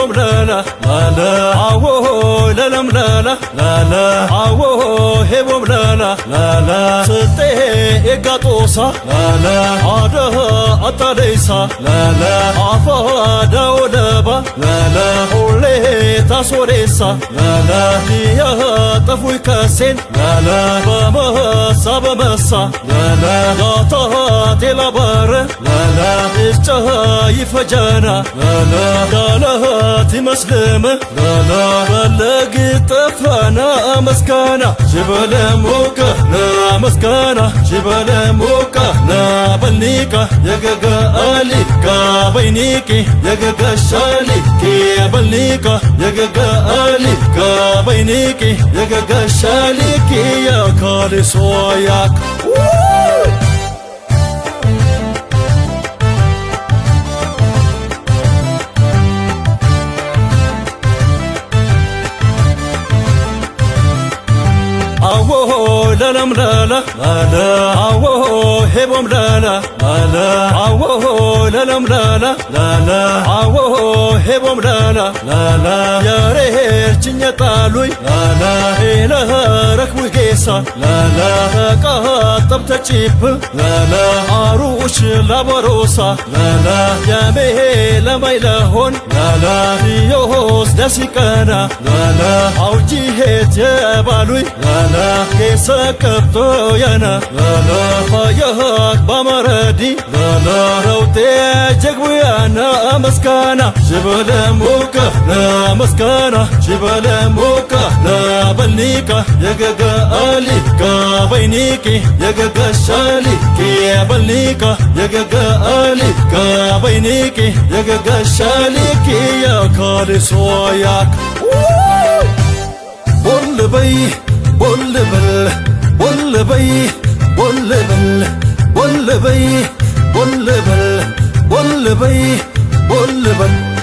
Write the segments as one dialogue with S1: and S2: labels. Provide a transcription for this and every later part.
S1: هبوم لا لا لا لا عوه لا لم لا لا لا لا عوه هبوم لا لا لا لا سته إقاطوسا لا لا عده أطليسا لا لا عفا داودبا لا لا حولي تاسوريسا لا لا ليه طفوي كاسين لا لا بمسا بمسا لا لا غاطها تلابر لا لا إجتها يفجانا لا لا دالها تمسلم لا لا بلغي طفانا مسكانا جبل موكا نا مسكانا جبل موكا نا بلنيكا يغغا أليكا بينيكي يغغا شاليكي بلنيكا يغغا أليكا بينيكي يغغا شاليكي يا كالي سوياك لا لا لا لا لا عوه هبوم لا لا لا عوه لا لا لا لا لا عوه هبوم لا لا لا يا ريت جنيتالوي لا لا إله ركوي قيسا لا لا قاطب تجيب لا لا عروش لابروسا لا لا يا ميه لما يلهون لا لا يوز دسكانا لا لا عوجيهت يا بالوي لا لا قيسا كبتو يانا لا لا فايهك بمردي لا لا روتي جقوي أنا مسكانا جبل موكا لا مسكانا جبل موكا لا بلنيكا يقاقا أليكا بينيكي يقاقا شاليكي بلنيكا يقاقا أليكا بينيكي يقاقا شاليكي يا كالي سوياك بول بي بول بل بول بي بول بل بول بي بول بل بول بي بول بل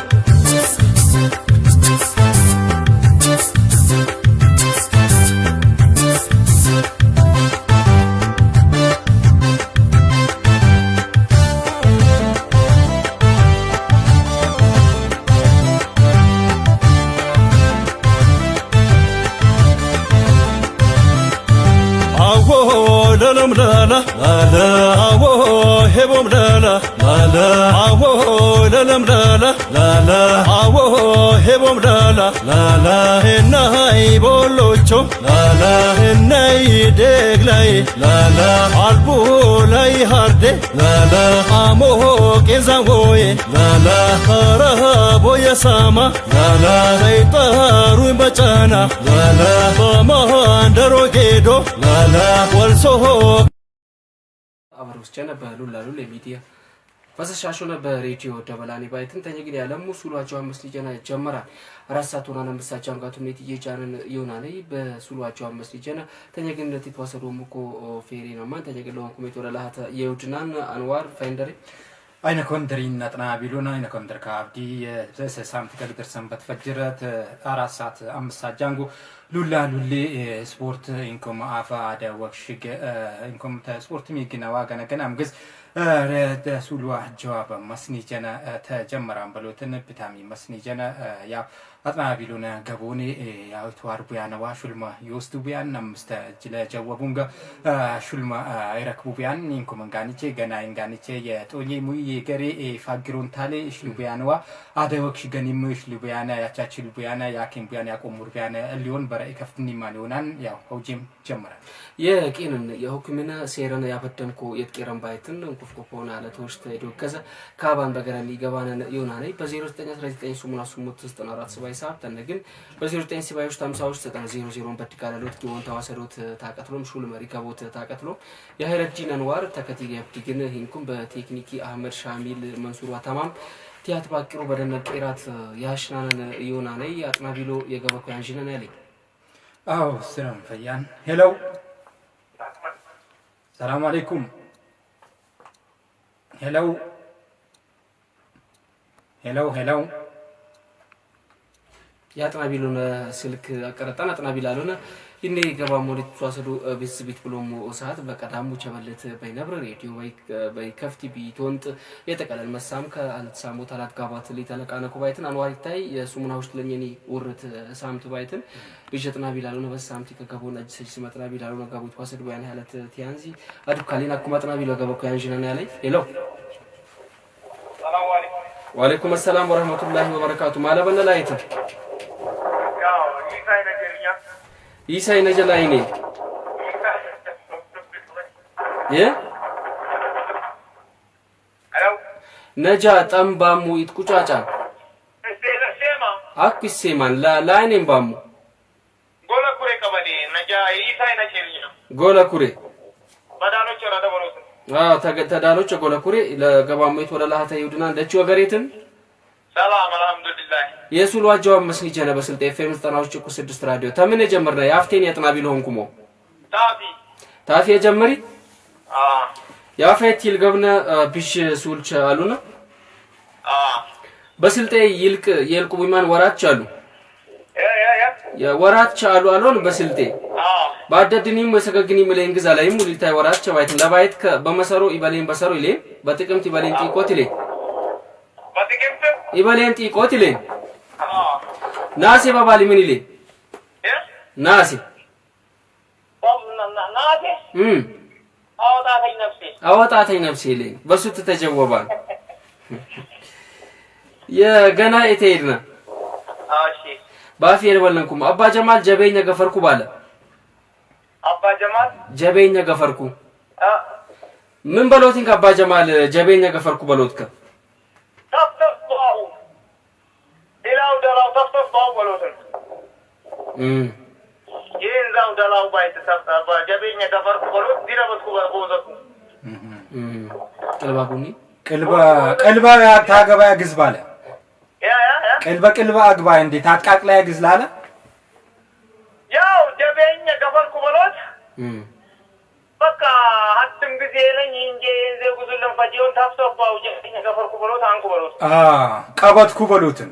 S1: لا لا لا عوه هبوم لا لا لا عوه لا لا لا لا عوه هبوم لا لا لا هناي بولوچو لا لا هناي دغلاي لا لا قلبو لاي هارد لا لا امو كزاوي لا لا خرابو يسما لا لا ريطارو بچانا لا لا بمهندرو گيدو لا لا ولسو
S2: አበሮስ ጀነበሉ ላሉ ለሚዲያ ፈሰሻሾ ነበር ሬዲዮ ደበላኒ ባይትን ተኝግን ያለሙ ሱሏቸው አምስት ሊጀና ጀመራል ራሳቱና ነምሳቻን ጋቱሜት ይየጃንን ይሆናልይ በሱሏቸው አምስት ሊጀና ተኝግን ለትተዋሰዶ ሙኮ ፌሪ ነው ማን ተኝግለው ኮሜት ወላላታ የውድናን አንዋር ፋይንደሪ
S3: አይነ ኮንደሪን ነጥና ቢሉና አይነ ኮንደር ካብዲ ሳምት ከግድር ሰንበት ፈጅረት 4 ሰዓት 5 ሰዓት ጃንጎ ሉላ ሉሊ ስፖርት ኢንኮም አፋ አደ ወክሽገ ኢንኮም ስፖርት ሚግና ዋጋና ገናም ግዝ ሱሉዋ ጀዋብ መስኒጀና ተጀመራን በሎትን ቢታሚ መስኒጀና ያ አጥና ቢሉና ገቦኒ ያው ተዋርቡያና ዋሹልማ ይወስዱቢያን አምስተ ጅለ ጀወቡንጋ ሹልማ አይረክቡቢያን ኢንኮም ጋኒቼ ገና እንጋኒቼ የጦኒ ሙይ ገሪ ፋግሮንታሌ ሽሉቢያንዋ አደ ወክሽገኒ ሙይ ሽሉቢያና ያቻች ሽሉቢያና ያኪም ቢያና ያቆሙርቢያና ሊዮን በራይ ከፍትኒ ማሊዮናን ያው ሆጂም ጀመረ
S2: የቂንን የሁክምና ሴረን ያፈደንኩ የጥቂረን ባይትን እንኩፍኮፖና ለተወሽተ ዶከዘ ካባን በገራሊ ገባነ ይሆናል በ0919 ሱሙና ሱሙት 94 ሰባይ ሰዓት ተነግን በ09 ሰባዮች 50 900 በትካለሎት ጊዮን ተዋሰዶት ታቀጥሎም ሹል መሪ ከቦት ታቀጥሎም የሃይረዲን አንዋር ተከቲገ ያብዲግን ሂንኩም በቴክኒኪ አህመድ ሻሚል መንሱር ተማም ቲያት ባቂሮ በደነ ቄራት ያሽናነን ይሆናል አጥናቢሎ የገበኩ ያንጂነን ያለኝ
S3: አው ሰላም ፈያን ሄሎ ሰላም አለይኩም ሄሎ ሄሎ ሄሎ
S2: ያጥናቢሉን ስልክ አቀረጣና አጥናቢላሉና ኢኔ ገባ ሞሊት ሷሰዱ ቢስቢት ብሎም ሰዓት በቀዳሙ ቸበለት በይነብር ሬዲዮ በይ ከፍቲ ቢቶንጥ የተቀለል መሳም ከአልተሳሙ ታላት ጋባት ሊተለቃነ ኩባይትን አንዋሪታይ የሱሙና ውስጥ ለኛኒ ወርት ሳምት ባይትን ቢጀጥናቢላሉና በሳምቲ ከገቦና እጅ ሲመጥናቢላሉና ጋቡት ሷሰዱ ባይን ሐለት ቲያንዚ አዱካሊና ኩማጥናቢሎ ገበኩ ያንጂናና ያለይ ሄሎ ሰላም አለይኩም ወአለይኩም ሰላም ወራህመቱላሂ ወበረካቱ ማለበነ ላይት ኢሳይ ነጀላይኔ ነጃ ጠምባሙ ይትቁጫጫ አክሲማን ላይኔም ባሙ
S4: ጎለኩሬ ቀበሌ ነጃ ኢሳይ ነጀልኛ
S2: ጎለኩሬ
S4: ባዳኖች ወረዳ ወሮት
S2: ተዳሎች ጎለኩሬ ለገባሙ የተወለላታ ይውድና እንደቺ ወገሬትን
S4: ሰላም አልহামዱሊላህ
S2: የሱሉ አጃው መስኒጀነ በስልጤ ኤፍኤም 96 ራዲዮ ተምን የጀመርና ያፍቴን ያጥናቢል ሆንኩሞ ታፊ የጀመሪ ያፈት ይልገብነ ቢሽ ሱልች አሉና በስልጤ ይልቅ ቡይማን ወራች አሉ የወራች አሉ አሉን በስልጤ ባደድኒም ወሰገግኒም ለእንግዛ ላይም ሙልታይ ወራች ባይት ለባይት በመሰሮ ይበሌን በሰሮ ይሌ በጥቅምት ይበሌን ጢቆት ይሌ
S4: በጥቅምት
S2: ይበሌን ጢቆት ይሌ ናሲ ባባሊ ምን ይሌ ናሲ አወጣተኝ ነፍሴ ይሌ በሱት ተጀወባን የገና እቴድና
S4: እሺ
S2: ባፊር ወለንኩም አባ ጀማል ጀበኛ ገፈርኩ ባለ
S4: አባ ጀማል
S2: ጀበኛ ገፈርኩ ምን በሎቲን አባ ጀማል ጀበኛ ገፈርኩ በሎትከ
S4: ተፍተፋው ዲላው ደላው ተፍተፋው በሎትን ይንዛው ደላው ባይት ተፍተፋ ጀበኛ ገፈርኩ በሎት ዲረበትኩ በቦዘኩ
S2: ቀልባኩኒ
S3: ቀልባ ታገባ ያግዝ ባለ ቀልባ አግባ እንዴ ታጥቃቅላ ያግዝ ላለ
S4: ያው ጀበኛ ገፈርኩ በሎት በቃ አጥም ጊዜ ለኝ እንጂ ዘጉዝልን ፈጂውን ታፍተፋው ጀበኛ ገፈርኩ በሎት አንኩ በሎት
S3: ቀበትኩ በሎትን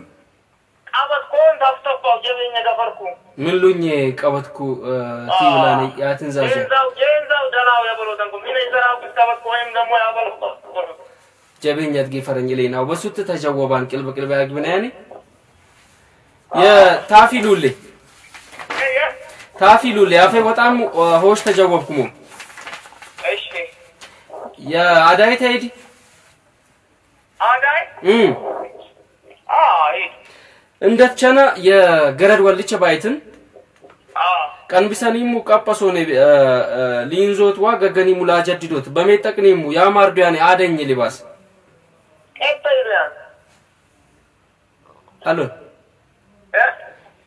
S4: ቀበትኩን ታፍተፋው ጀበኛ ገፈርኩ
S2: ምንሉኝ ቀበትኩ ቲውላኔ ያትንዛጀ
S4: የንዛው ደላው ያበሎተንኩ ምን ይዘራው ተበትኩ ወይም ደግሞ ያበልኩ
S2: ጀበኛት ገፈረኝ ለይናው በሱት ተጀወባን ቅልብ ያግብና ያኔ የታፊሉል ያፈ በጣም ሆሽ ተጀወብኩሞ
S4: እሺ
S2: የአዳይ ታይዲ
S4: አዳይ
S2: እንደተቸና የገረድ ወልቸ ባይትን ቀንብሰኒሙ ቀጳሶኔ ሊንዞት ዋገገኒሙ ላጀድዶት በመጠቅኒሙ ያማርዱያኔ አደኝ ሊባስ አሎ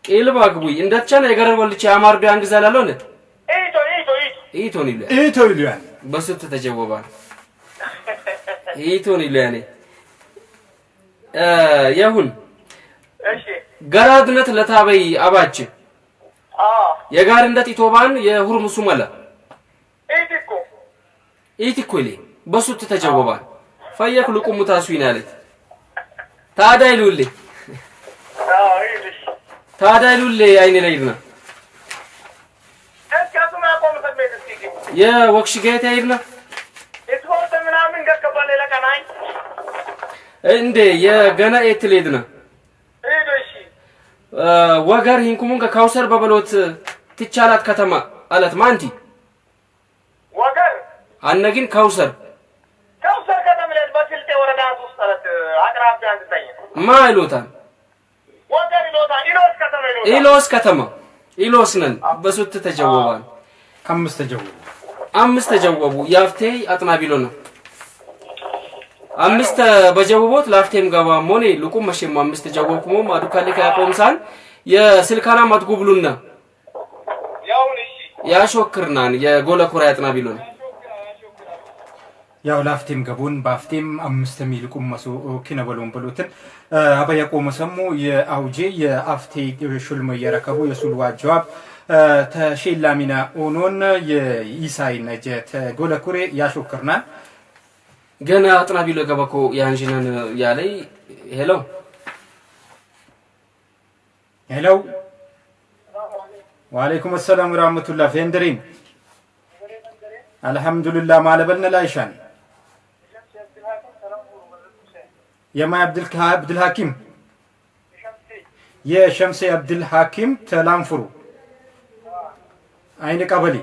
S2: ቄልባ ግቡይ እንደተቸና የገረድ ወልቸ ያማርዱ ያንግዛላሎነ ኢቶን ይሉያን በሱት ተጀወባን ኢቶን ይሉያኔ የሁን
S4: እሺ
S2: ገራድነት ለታበይ አባች የጋርንደት ኢቶባን የሁርሙሱ መለ ኢቲኮሊ በሱት ተጀወባን ፈየክ ልቁሙ ታሱይናለት ታዳይሉል አይኔ ላይድና
S4: እስካቱማ ቆምተበት እስኪ
S2: የወክሽ ጌታ ይድና
S4: እስፖርት ምናምን ገከባለ ለቀናይ
S2: እንዴ የገና ኤትሌድና
S4: እሺ
S2: ወገር ሂንኩሙን ከካውሰር በበሎት ትቻላት ከተማ አለት ማንቲ
S4: ወገር
S2: አነግን ካውሰር
S4: ከተማ ላይ በስልጤ ወረዳ ውስጥ አለት አቅራቢያ አንተኝ
S2: ማይሎታን
S4: ወገር ይሎታን
S2: ኢሎስ ከተማ ኢሎስነን በሱት ተጀወባን አምስት ተጀወቡ ያፍቴ አጥናቢሎ ነው አምስት በጀወቦት ላፍቴም ጋባ ሞኔ ልቁም መሽም አምስት ተጀወብኩሞ አዱካለ ካቆምሳን የስልካና ማትጉብሉና
S4: ያውን እሺ
S2: ያሾክርናን የጎለኮራ አጥናቢሎ ነው
S3: ያው ላፍቴም ገቡን ባፍቴም አምስት ሚልቁም መሶ ኪነበሎን በሎትን አበያቆ መሰሙ የአውጄ የአፍቴ ሹልሞ የረከቡ የሱልዋ ጀዋብ ተሸላሚና ኦኖን የኢሳይ ነጀት ጎለኩሬ ያሾክርናን
S2: ገና አጥናቢሎ ገበኮ ያንጂነን ያለይ ሄሎ
S3: ሄሎ ወአለይኩም ሰላም ወራህመቱላህ ፈንደሪን አልহামዱሊላህ ማለበልነ ላይሻን የማ አብዱል ሐኪም የሸምሴ አብዱል ሐኪም ተላንፍሩ አይነ ቀበሌ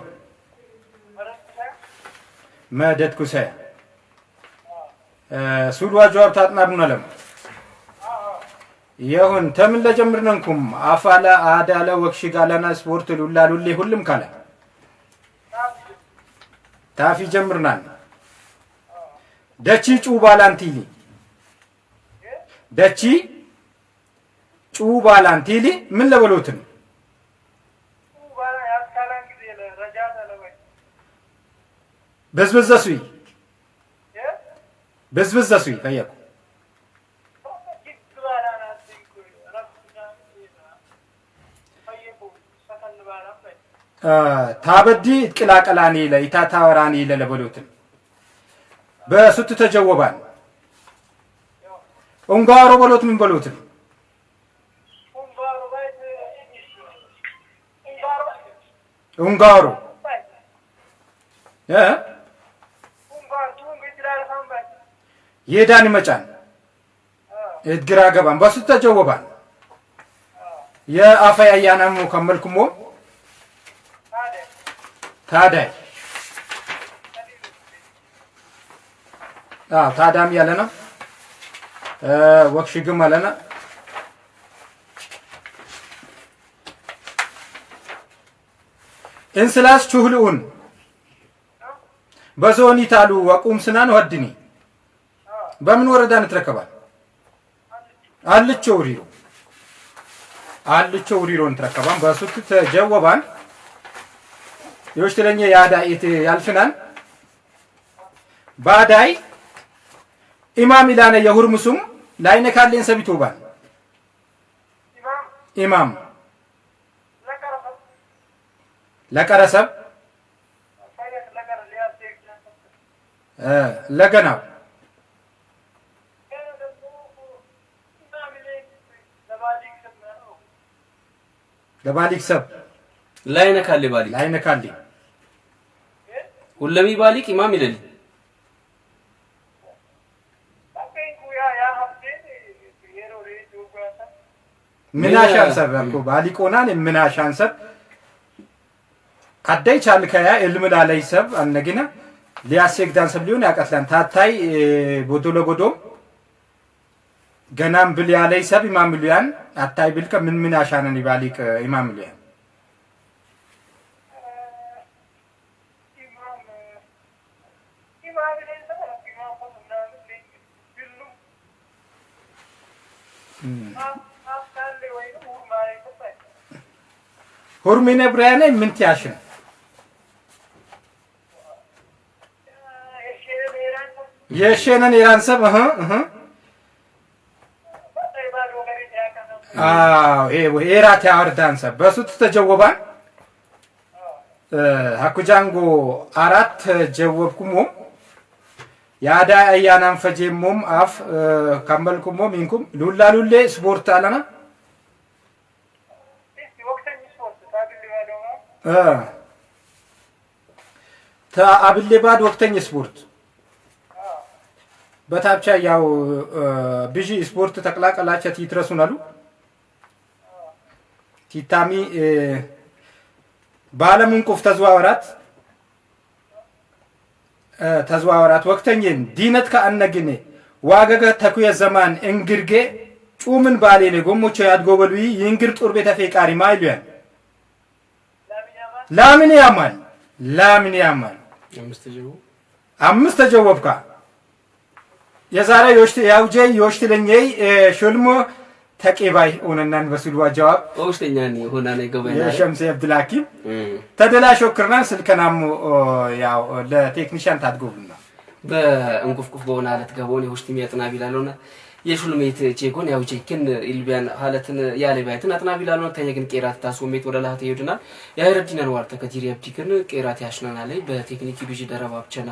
S3: መደድ ኩሳያ ሱልዋ ጀዋብ ታጥናብና ለም ይሁን ተምን ለጀምርነንኩም አፋላ አዳለ ወክሽ ጋላና ስፖርት ሉላሉሊ ሁሉም ካለ ታፊ ጀምርናል ደቺ ጩባላንቲሊ ደቺ ጩባላንቲሊ ምን ለበሉትን በዝበዛሱይ በዝበዛሱይ ፈየቁ ታበዲ ቅላቀላኒ ለይታታወራኒ ለለበሉትን በሱት ተጀወባን ኡንጋሮ በሎት ምን በሎትን ኡንጋሮ የዳኒ መጫን እድግራ ገባን በሱት ተጀወባን የአፈያ ያናሙ ከመልኩሞ ታዳይ ታዳም ያለና ወክሽግም አለና እንስላስ ቹህሉን በዞኒ ታሉ ወቁም ስናን ወድኒ በምን ወረዳ እንትረከባል አልቾ ውሪሮ እንትረከባን በሱት ተጀወባን የወሽተለኛ ያዳኢት ያልፍናል ባዳይ ኢማም ኢላነ የሁርሙሱም ላይነ ካለን ሰቢቶባል ኢማም ለቀረሰብ ለገናው ለባሊክ ሰብ
S2: ላይነ ካለ ባሊክ
S3: ላይነ ካለ
S2: ሁለሚ ባሊክ ኢማም ይለል
S3: ምናሻን ሰብ አልኩ ባሊቆናን ምናሻን ሰብ አዳይ ቻልከያ ኢልም ላለይ ሰብ አነግና ሊያሰግዳን ሰብ ሊሆን ያቀስላን ታታይ ቦዶ ለቦዶ ገናም ብል ያለይ ሰብ ኢማም ሊያን አታይ ብል ከምን ምናሻነን ባሊቅ ኢማም ሊያን ሁርሚነ ብራያኔ ምን ትያሽን የሸነን ኢራንሰብ ኤራት ያወርዳንሰብ በሱት ተጀወባን ሀኩጃንጎ አራት ጀወብኩሞ ያዳ አያናን ፈጀሞም አፍ ካምበልኩሞ ሚንኩም ሉላሉሌ ስፖርት አለና አብሌ ባድ ወቅተኝ ስፖርት በታብቻ ያው ብጂ ስፖርት ተቀላቀላቸት ይትረሱናሉ ቲታሚ ባለምን ቁፍ ተዘዋወራት ወቅተኝን ዲነት ከአነግኔ ዋገገ ተኩየ ዘማን እንግርጌ ጩምን ባሌኔ ጎሞቾ ያድጎበሉ ይንግር ጦር ቤተ ፈቃሪ ማይሉያን ላምን ያማል አምስት ተጀወብካ የዛሬ yoshti ለኛይ ሹልሞ ተቂባይ ሆነናን በስልዋ ጀዋብ
S2: ኦስተኛኒ ሆናኔ ገበና
S3: የሸምሴ አብዱል ሐኪም ተደላሾክርና ስልከናም ያው ለቴክኒሻን ታድጎብና
S2: በእንቁፍቁፍ በሆነ አለት ገቦን የውሽቲ ሚያጥና ቢላልና የሹልሜት ቼኮን ያው ቼክን ኢልቢያን ሐለትን ያለባይትን አጥና ቢላልና ተየግን ቄራት ታሶሜት ወደ ላህተ ይወድናል ያይረዲናን ዋርተ ከቲሪ አብቲክን ቄራት ያሽናና ላይ በቴክኒክ ቢጂ ደረባብቸና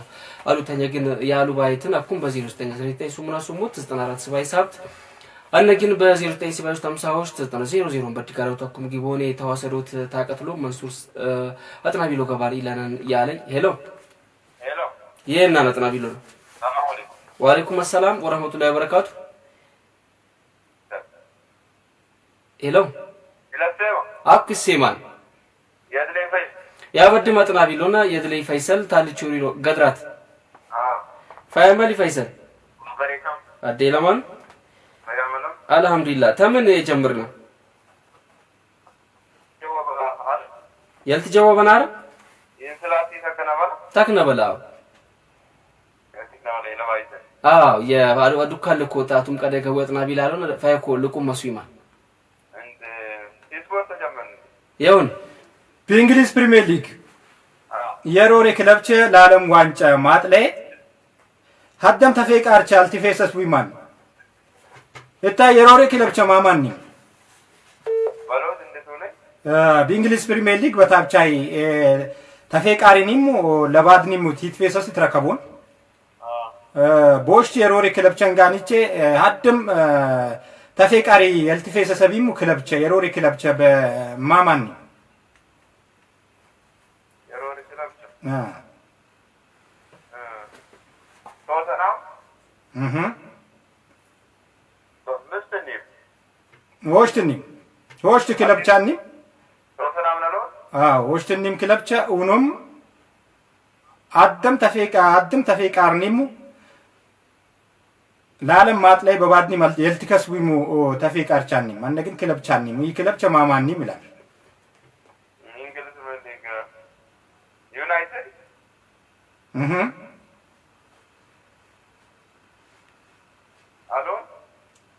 S2: አሉ ተየግን ያሉ ባይትን አኩም በ0993 94 7 أنكين بزيرو تاني سبعة تمساوش تنا زيرو بديكارو تكم جيبوني تواصلوت تاكتلو منصوص أتنا بيلو كباري لنا يالي هلو ينا أتنا بيلو وعليكم السلام ورحمة الله وبركاته هلو أبكي السيمان يا بدي ما أتنا بيلونا يدلي فيصل تالي تشوريرو قدرات فاهمالي فيصل أدي لمان الحمد لله تمن يجمرنا يلت جواب نار تكنا بلاو يا بارو أدوكال لكوتا توم كده جواتنا بيلالون فيكون لكم مسويما يون
S3: بإنجليز بريمير ليج يروري كلبشة لعالم وانشا ماتلي هدم تفيق أرشال تفيسس ويمان إتا يروري كلبشة ماماني بإنجليز بريمير ليج بتابعي تفيق أرينيمو لبادنيمو تفيسس تركبون بوش يروري كلبشة غانيتشي هدم تفيق أري التفيسس بيمو كلبشة يروري كلبشة بماماني واشتني كلاب چاني واشتني كلاب چا ونم عدم تفيق ارنيمو لعالم مات لي ببادني مال يلتكس ويمو تفيق ارچاني من نگن كلاب چاني مي كلاب چا ماماني ملال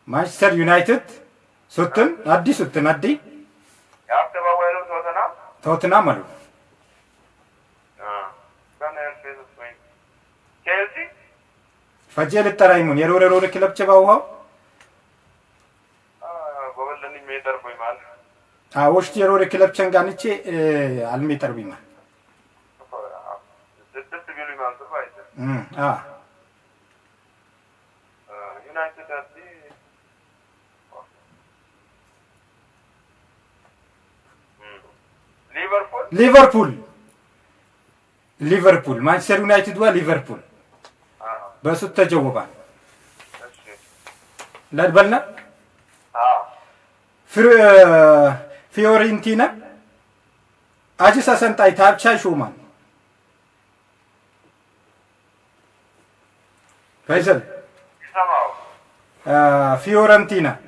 S3: مانشستر يونايتد ستن أدي توتنهام مالو فجأة الترايمون يرور كلب شبابه وش يرور كلب شنغاني شيء الميتر بيمان ليفربول مانشستر يونايتد وليفربول بس التجوبان لا تبلنا فيورنتينا أجلس سنتاي تابشا شومان فيصل فيورنتينا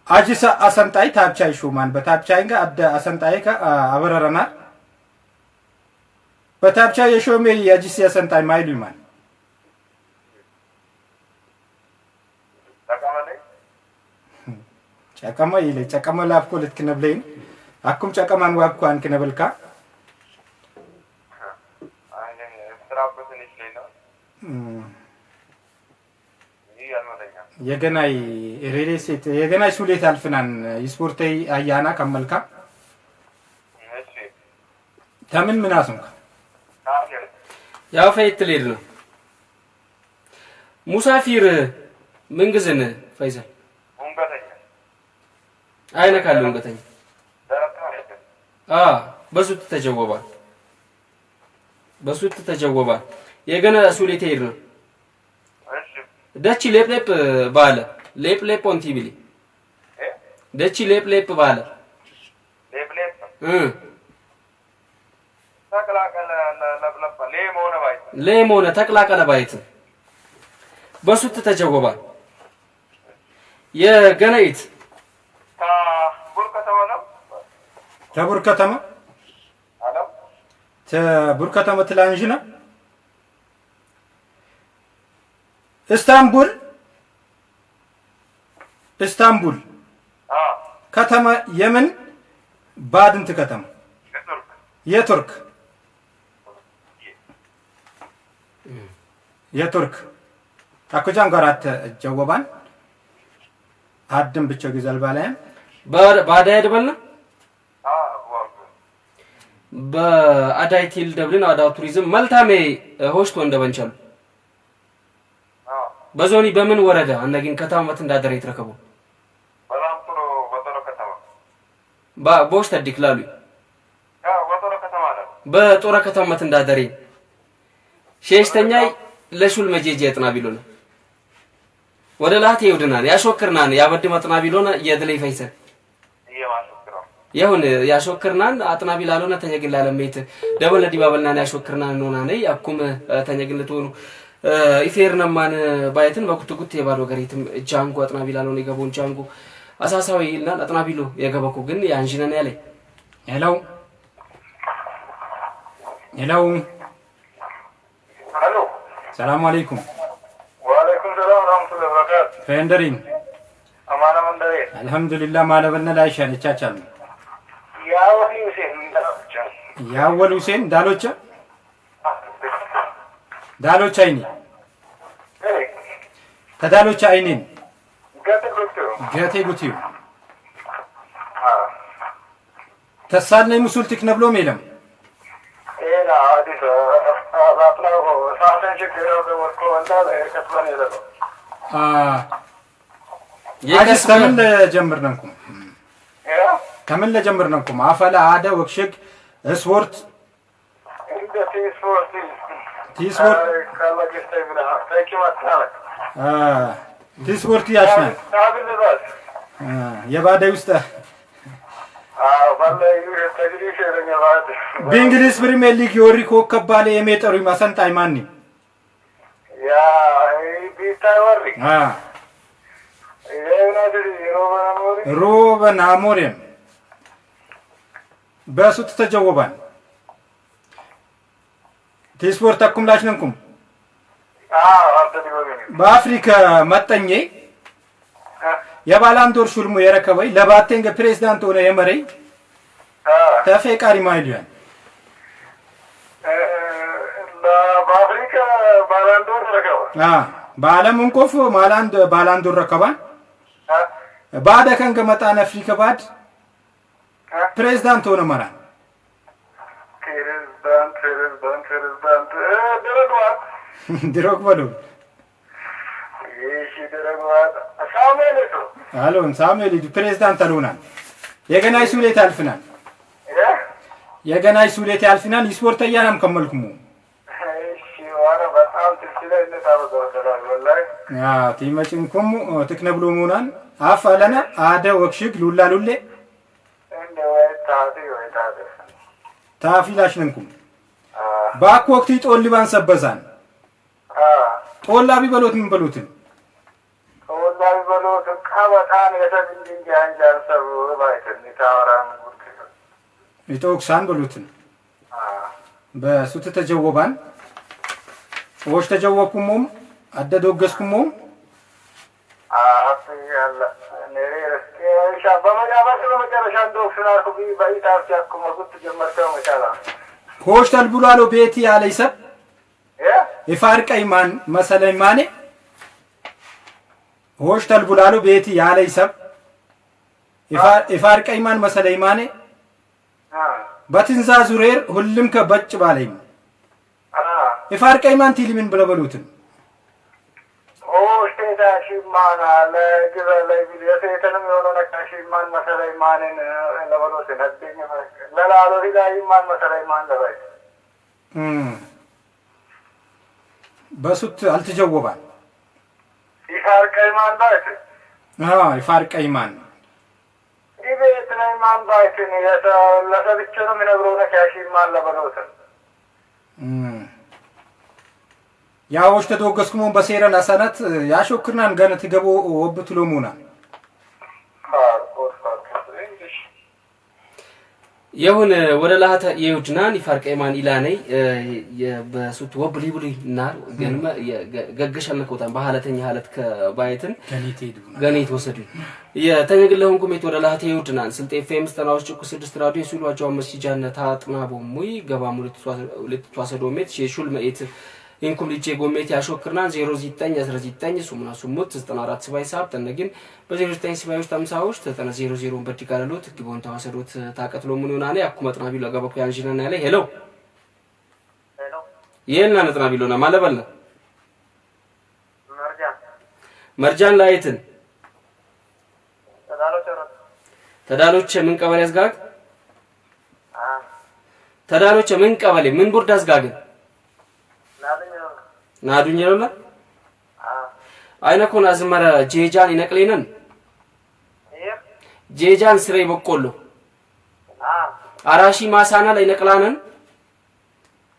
S3: أجلس أسنتاي تابشا شومان بتابشا إنك أبدا أسنتاي كا أبررنا بتابشا يشومي أجلس أسنتاي مايلومان cakama ile cakama laaf kolit kinablein akum cakaman wab kwan kinabelka የገናይ ሬሌሴት የገናይ ሱሌት አልፈናን ስፖርታዊ አያና ከመልካ እሺ ተምን ምን አስንካ
S2: ያው ፈይት ሊድ ነው ሙሳፊር ምንግዝን ፈይሰል አይነ ካለው እንገተኝ በሱት ተጀወባል የገና ሱሌት ሄድ ነው እሺ ደቺ ሌፕሌፕ ባለ ሌፕሌፕ ኦንቲቢሊ ደቺ ሌፕሌፕ ባለ ሌፕሌፕ ተቀላቀለ ለብለብ ሌሞነ ተቀላቀለ ባይት በሱት ተጀወባል የገናይት
S3: تبور كتما تلانجنا اسطنبول كتما يمن بعد انت كتما يا ترك اكو جانغارات جوابان አድም ብቻ ግዛል ባላም
S2: ባዳ ያደበልና በአዳይቲል ደብልን አዳው ቱሪዝም መልታሜ ሆስት ወንደ በንቻሉ በዞኒ በምን ወረዳ አንደግን ከተማት እንዳደረ ይተረከቡ
S4: በላምፕሮ ወጠሮ ከተማ
S2: ቦስ ተዲክላሉ
S4: ወጠሮ ከተማ ነው
S2: በጦራ ከተማት እንዳደረ ሸሽተኛይ ለሹል መጄጄ ያጥና ቢሎና ወደ ላቴ ይውድናል ያሾክርናን ያበድ መጥና ቢሎና የድለይ ፈይሰን ይሁን ያሾክርናን አጥና ቢላሎና ተኘግን ላለመይት ደበለ ዲባበልናን ያሾክርናን ሆና ነይ አኩም ተኘግን ለቶኑ ኢፌርነማን ባይትን በኩትኩት የባዶ ገሪትም ጃንጎ አጥና ቢላሎን ይገቦን ጃንጎ አሳሳዊልና አጥና ቢሎ የገበኩ ግን ያንጂነን ያለይ
S3: ሄሎ
S4: ሄሎ
S3: ሰላም አለይኩም
S4: ወአለይኩም ሰላም ወራህመቱላሂ ወበረካቱ
S3: ፈንደሪን
S4: አማና መንደሬ
S3: አልহামዱሊላህ ማለበነ ላይሻን ይቻቻል
S4: ያው ሁሴን እንዳልቻ
S3: ያወል ሁሴን ዳሎች አይኒ ተዳሎች አይኒን ገቴ ጉቲው ተሳልነይ ሙሱል ተክነብሎ ሜለም
S4: ኤላ አዲስ አባጥላው ሳተን ችግረው ወርቆ እንዳለ ከተባለ ይላል
S3: አዲስ ከምን ለጀምርነኩም አፈላ አደ ወክሽግ ስፖርት
S4: እንደ ስፖርት ካላገስታይ ብላ ታኪማታለ
S3: ስፖርት ያሽና
S4: ታብልባት
S3: የባዳይ ውስጥ
S4: ባላይ ተግሪሽ ለኛባት
S3: በእንግሊዝ ፕሪሚየር ሊግ የወሪ ኮከባለ የሜጠሩ ማሰንጣይ ማን
S4: ያ ቢታይ ወሪ
S3: ሮበን አሞሪም በሱት ተጀወባን ስፖርት አኩምላችንኩም በአፍሪካ መጠኘ የባላንዶር ሹልሙ የረከበይ ለባቴንገ ፕሬዝዳንት ሆነ የመረይ ተፈቃሪ ማይሊያን
S4: በአፍሪካ ባላንዶር ረከባ
S3: በአለም እንቆፍ ባላንዶር ረከባን ባደ ከንገ መጣን አፍሪካ ባድ ፕሬዝዳንት ሆነ መራ ፕሬዝዳንት ድሮግባሉ
S4: እሺ ድሮግባሉ
S3: ሳሙኤል ፕሬዝዳንት አልሆናል የገናይ ሱሌት ያልፍናል ስፖርተኛም ከመልኩሙ
S4: እሺ ዋራ በጣም ትክክለኛ ታበዛው ወላሂ
S3: ቲመጭንኩም ተክነብሎ ሞናን አፋለና አደ ወክሽግ ሉላሉሌ ታፊላሽንኩም ባክ ወቅት ጦልባን ሰበዛን ጦላ ቢበሎት ምን በሎትን
S4: ጦላ ቢበሎት ካባታን የተብንጂ አንጃር ሰው ባይተን ታወራን
S3: ይቶክሳን በሎትን በሱት ተጀወባን ወሽ ተጀወኩሙም አደዶገስኩሙም
S4: ያላ ነሬስ በመጋባስ በመጨረሻ እንደው ፍናርኩ በኢታርቻ ኩመጉት ጀመርተው መቻላ
S3: ሆሽታል ብሏሎ ቤቲ ያለ ይሰብ ይፋርቀይማን መሰለይማኔ ሆሽታል ብሏሎ ቤቲ ያለ ይሰብ ይፋርቀይማን መሰለይማኔ በትንዛ ዙሬር ሁሉም ከበጭ ባለኝ ይፋርቀይማን ቲሊምን ብለበሉትን ሽማን አለ ግበላይ ቢለሰተንም የሆነ ነካሽማን መሰለይ ማንን ለበሎት ነደኝ ለላሎ ሂዳይማን መሰለይ ማን ለባይ በሱት አልተጀወባል
S4: ይፋርቀይማን ባይት
S3: ይፋርቀይማን
S4: ይቤት ላይ ማን ባይት ነው ለሰብቸሩ ምንብሮ ነካሽማን ለበሎት ያውሽ
S3: ተዶገስኩሞን በሴረን አሰነት ያሾክርናን ገነት ገቦ ወብትሎሙና
S2: يهون ولا لها يوجنان يفرق إيمان إلاني بسوت وبليبلي نار جنما جعش أنا كوتان بحالتين حالت كبايتن غنيت وسدي يا تاني لهم كم يتورا لها يوجنان سلتي فيمس تناوش كوسيد استرادي سولوا جوا مسجان نتاعت نابو مي جبام لتواصل دوميت شيء ما إيت إنكم ليجي قوميت ياشو كرنان زيرو زيتاني أزر زيتاني سومنا سومت تستنارات سباي ساب تنجين بزيرو زيتاني سبايوش تامساوش تتنا زيرو زيرو برتكارلوت كيبون تواصلوت تاكتلو منوناني أكو متنابي لغا بكو يانجينا نالي هلو يلنا نتنابي لونا ما لبلنا መርጃን ላይትን ተዳሎች ምን ቀበሌ አዝጋግ ተዳሎች ምን ቀበሌ ምን ቡርዳ አዝጋግ ናዱኝ ይላል አይነኮን አዝመረ ጄጃን ይነቅሌነን ጄጃን ስሬ በቆሎ አራሺ ማሳና ላይ ነቅላነን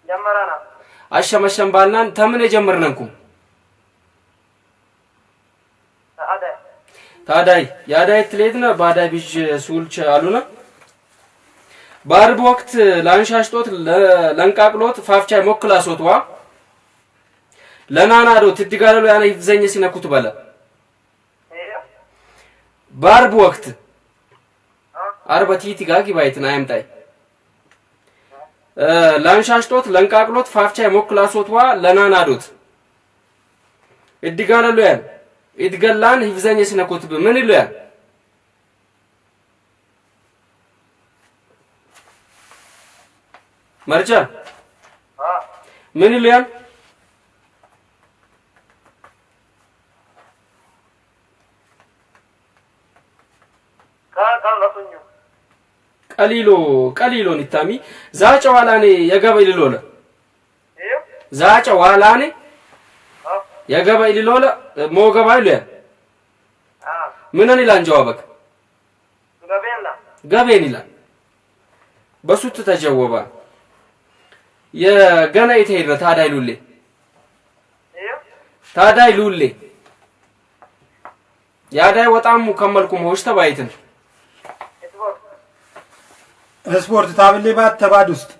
S4: ጀመራና
S2: አሸመሸም ባልናን ተምን የጀመርነንኩ ታዳይ ያዳይ ትሌድና ባዳይ ቢጅ ሱልች አሉና ባርብ ወቅት ላንሻሽቶት ለንቃቅሎት ፋፍቻይ ሞክላሶትዋ ለናናዶ ትድጋለሉ ያነ ይፍዘኝ ሲነኩት በለ ባርብ ወቅት አርበቲ ትጋጊ ባይትና አይምጣይ ላንሻሽቶት ለንቃቅሎት ፋፍቻይ ሞክላሶትዋ ለናናዶት እድጋለሉ ያን ይድገላን ይፍዘኝ ሲነኩት ምን ይሉ ያን መርጃ ምን ይሉ ያን ቀሊሎ ንታሚ ዛጨ ዋላኔ የገበይ ልሎለ ዛጨ ዋላኔ የገበይ ልሎለ ሞገባይ ለ ምንን ይላል ጀዋበክ ገበይን ይላል በሱት ተጀወባ የገና ይተይረ ታዳይ ሉሌ ያዳይ ወጣሙ ከመልኩም ሆሽ ተባይትን
S3: ስፖርት ታብሌባት ተባድ ውስጥ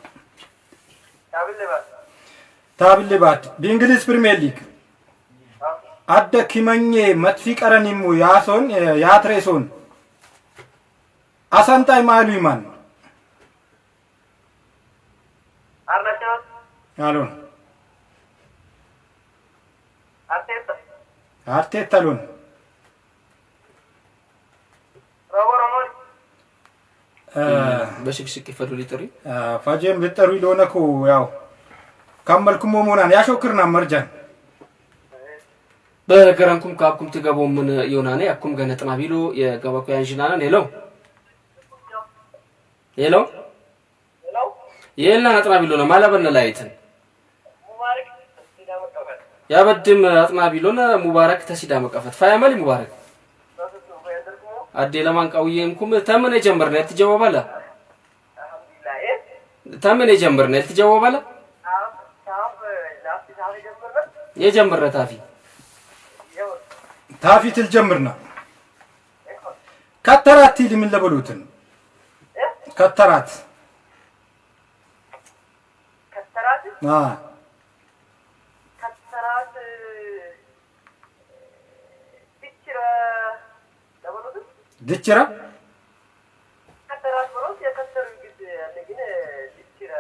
S3: ታብሌባት በእንግሊዝ ፕሪሚየር ሊግ አደ ኪመኘ መጥፊ ቀረኒሙ ያሶን ያትሬሶን አሳንታይ ማሉ ይማን
S4: አርነቻት
S3: አሎን አርቴታ አሎን
S2: በሽክሽክ ይፈዱ ሊጥሪ
S3: ፋጀም ሊጥሪ ለሆነኩ ያው ካመልኩም ሞሞናን ያሾክርና መርጃን
S2: በገራንኩም ካብኩም ትገቦ ምን ይሆናኔ አኩም ገነጥና ቢሉ የገባኩ ያንሽናናን ሄሎ የልና አጥና ቢሉ ነው ማለበነ ላይትን ያበድም አጥና ቢሉ ነው ሙባረክ ተሲዳ መቀፈት ፋያመሊ ሙባረክ አዴ ለማን ቀውዬምኩም ተምን የጀመርነ የተጀወባለ ተምን የጀመርነ የተጀወባለ የጀመረ
S3: ታፊ ትልጀምርና ከተራት ሊምን ለበሉትን ከተራት ድችራ
S4: ከተራት ወሮት የከተሩ ግድ ለግን ድችራ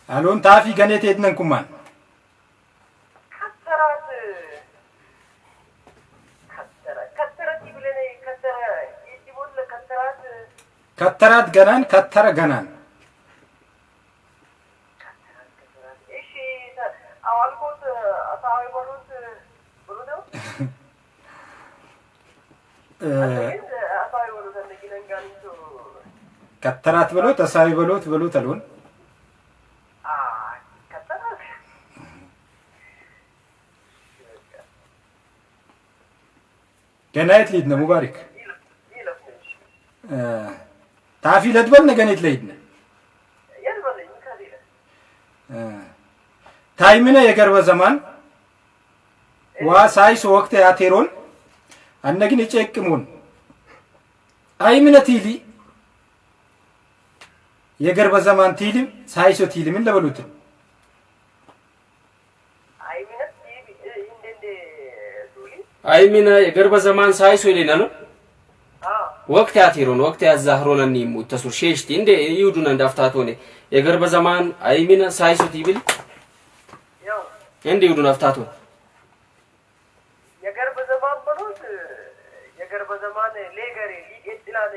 S3: አሎን ታፊ ገኔት ሄድነንኩማን ከተራት ገናን ከተረ ገናን
S4: እሺ አዋልኮት አሳዊ ወሮት ብሩዶ አሳዊ ወሮት ለግን ጋንቶ
S3: ከተራት ብሎ ተሳዊ ብሎ ተሉን
S4: ከተራት
S3: ገናይት ሊድነ ሙባረክ ታፊ ለድበል ነገኔት ለይድነ
S4: የርበለኝ ካዲለ
S3: ታይምነ የገርበ ዘማን ዋሳይስ ወቅት ያቴሮን አነግን ይጨቅሙን አይምነ ቲሊ የገርበ ዘማን ቲሊ ሳይሶ ቲሊ ምን ለበሉት
S2: አይምነ የገርበ ዘማን ሳይሶ ይለናል ወቅት ያቴሮን ወቅት ያዛህሮነኒ ሙተሱር ሼሽቲ እንደ ይውዱና እንዳፍታቶኔ የገርበ ዘማን አይሚና ሳይሶት ይብል
S4: ያው
S2: እንደ ይውዱና አፍታቶ
S4: የገርበ ዘማን በሉት የገርበ ዘማን ሌገሬ ሊገድላነ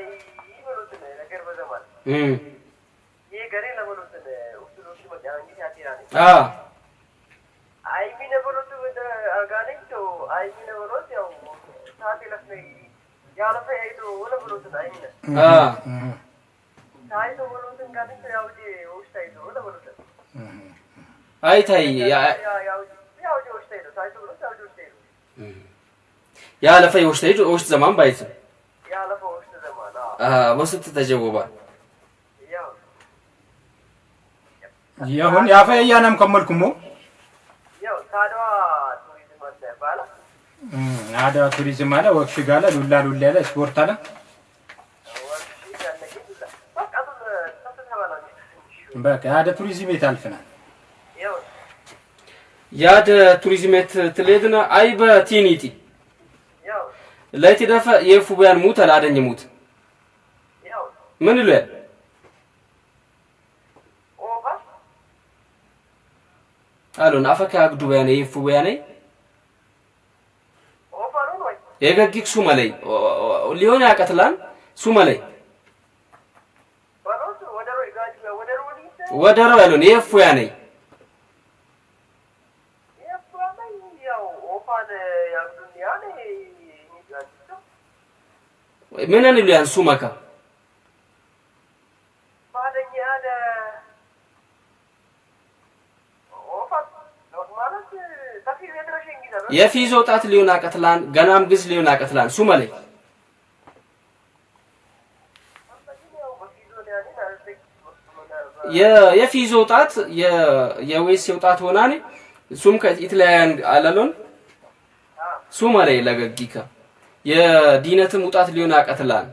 S4: ይበሉት የገርበ ዘማን ይገሬ ለበሉት ኡስሉስ መጫንጂ ያቴራኒ አይነ ብሎት ያው ታቴ ለፍኔ ያለፈ ሄዶ ወለ ብሎት አይነ ታይቶ ብሎት እንጋዲስ ያው ዲ ወስታይቶ ወለ ብሎት
S2: አይታይ
S4: ያው ዲ ወስታይቶ ታይቶ ብሎት ያው ዲ ወስታይቶ
S2: ያለፈ ወስታይቶ ወስት ዘማን ባይት
S4: ያለፈ ወስት ዘማን
S2: ወስት ተጀወባ
S3: يهون يا فيا أنا مكملكم مو؟
S4: يو هذا توريزم هذا بالا.
S3: هذا توريزم هذا وقت قاله لولا لا سبورت هذا. بك هذا توريزم يتالفنا.
S4: يو.
S2: يا هذا توريزم تليدنا أي بتينيتي.
S4: يو.
S2: لا تدفع يفو بيان موت على عدن يموت.
S4: يو.
S2: من اللي؟ አሎ ናፈካ አግዱ በያኔ ይፉ በያኔ
S4: ኦፋሩን ወይ
S2: የገግክ ሱመለይ ሊሆን ያቀትላን ሱመለይ
S4: ወሮስ ወደሮ ይጋጅ
S2: ወደሮ ያሉን ይፉ ያኔ
S4: ይፉ ያኔ ያው ኦፋን ያግዱን ያኔ ይጋጅ
S2: ምንን ሊያን ሱመካ የፊዞ ጣት ሊዮና ቀትላን ገናም ግዝ ሊዮና ቀትላን ሱመለይ የፊዞ ጣት የወይስ ጣት ሆናኔ ሱም ከኢትላያን አለሎን ሱመለይ ለገጊካ የዲነትም ጣት ሊዮና ቀትላን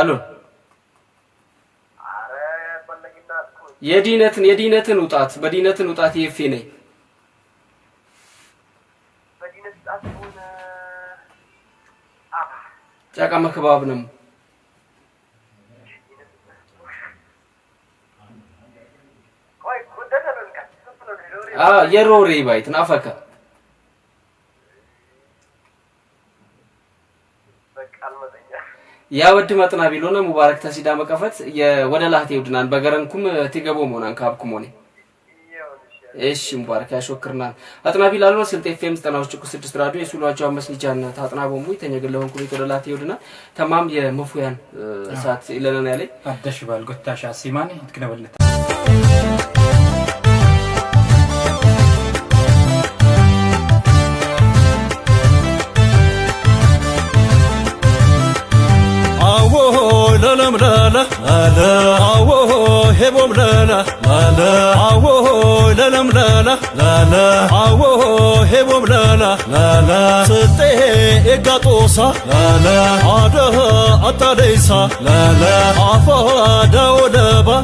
S2: አሎ የዲነትን ውጣት በዲነትን ውጣት ይፌ ነኝ
S4: በዲነት ውጣት ሆነ
S2: ጫቃ መከባብ ነው
S4: ቆይ ወደተረንካ
S2: የሮሬ ባይት ናፈካ ያወድ መጥና ቢሎነ ሙባረክ ተሲዳ መቀፈት የወደላህት ይውድናን በገረንኩም ትገቦ ሞናን ካብኩሞኔ እሺ ሙባረክ ያሾክርናል አጥና ቢላሎ ስልጤ ኤፍኤም 90.6 ራዲዮ የሱሏቸው አመስኒጃና ታጥናቦሙ ተኘገለውን ኩሪት ወደላህት ይውድና ተማም የመፉያን ሰዓት ይለናል ያለኝ
S3: አደሽ ባልጎታሻ ሲማኔ ትክነበለት
S1: لا لا لا عوه هبوم لا لا لا عوه لا لا لا عوه هبوم لا لا سته إقطوسا لا عاده أتريسا لا عفا داودبا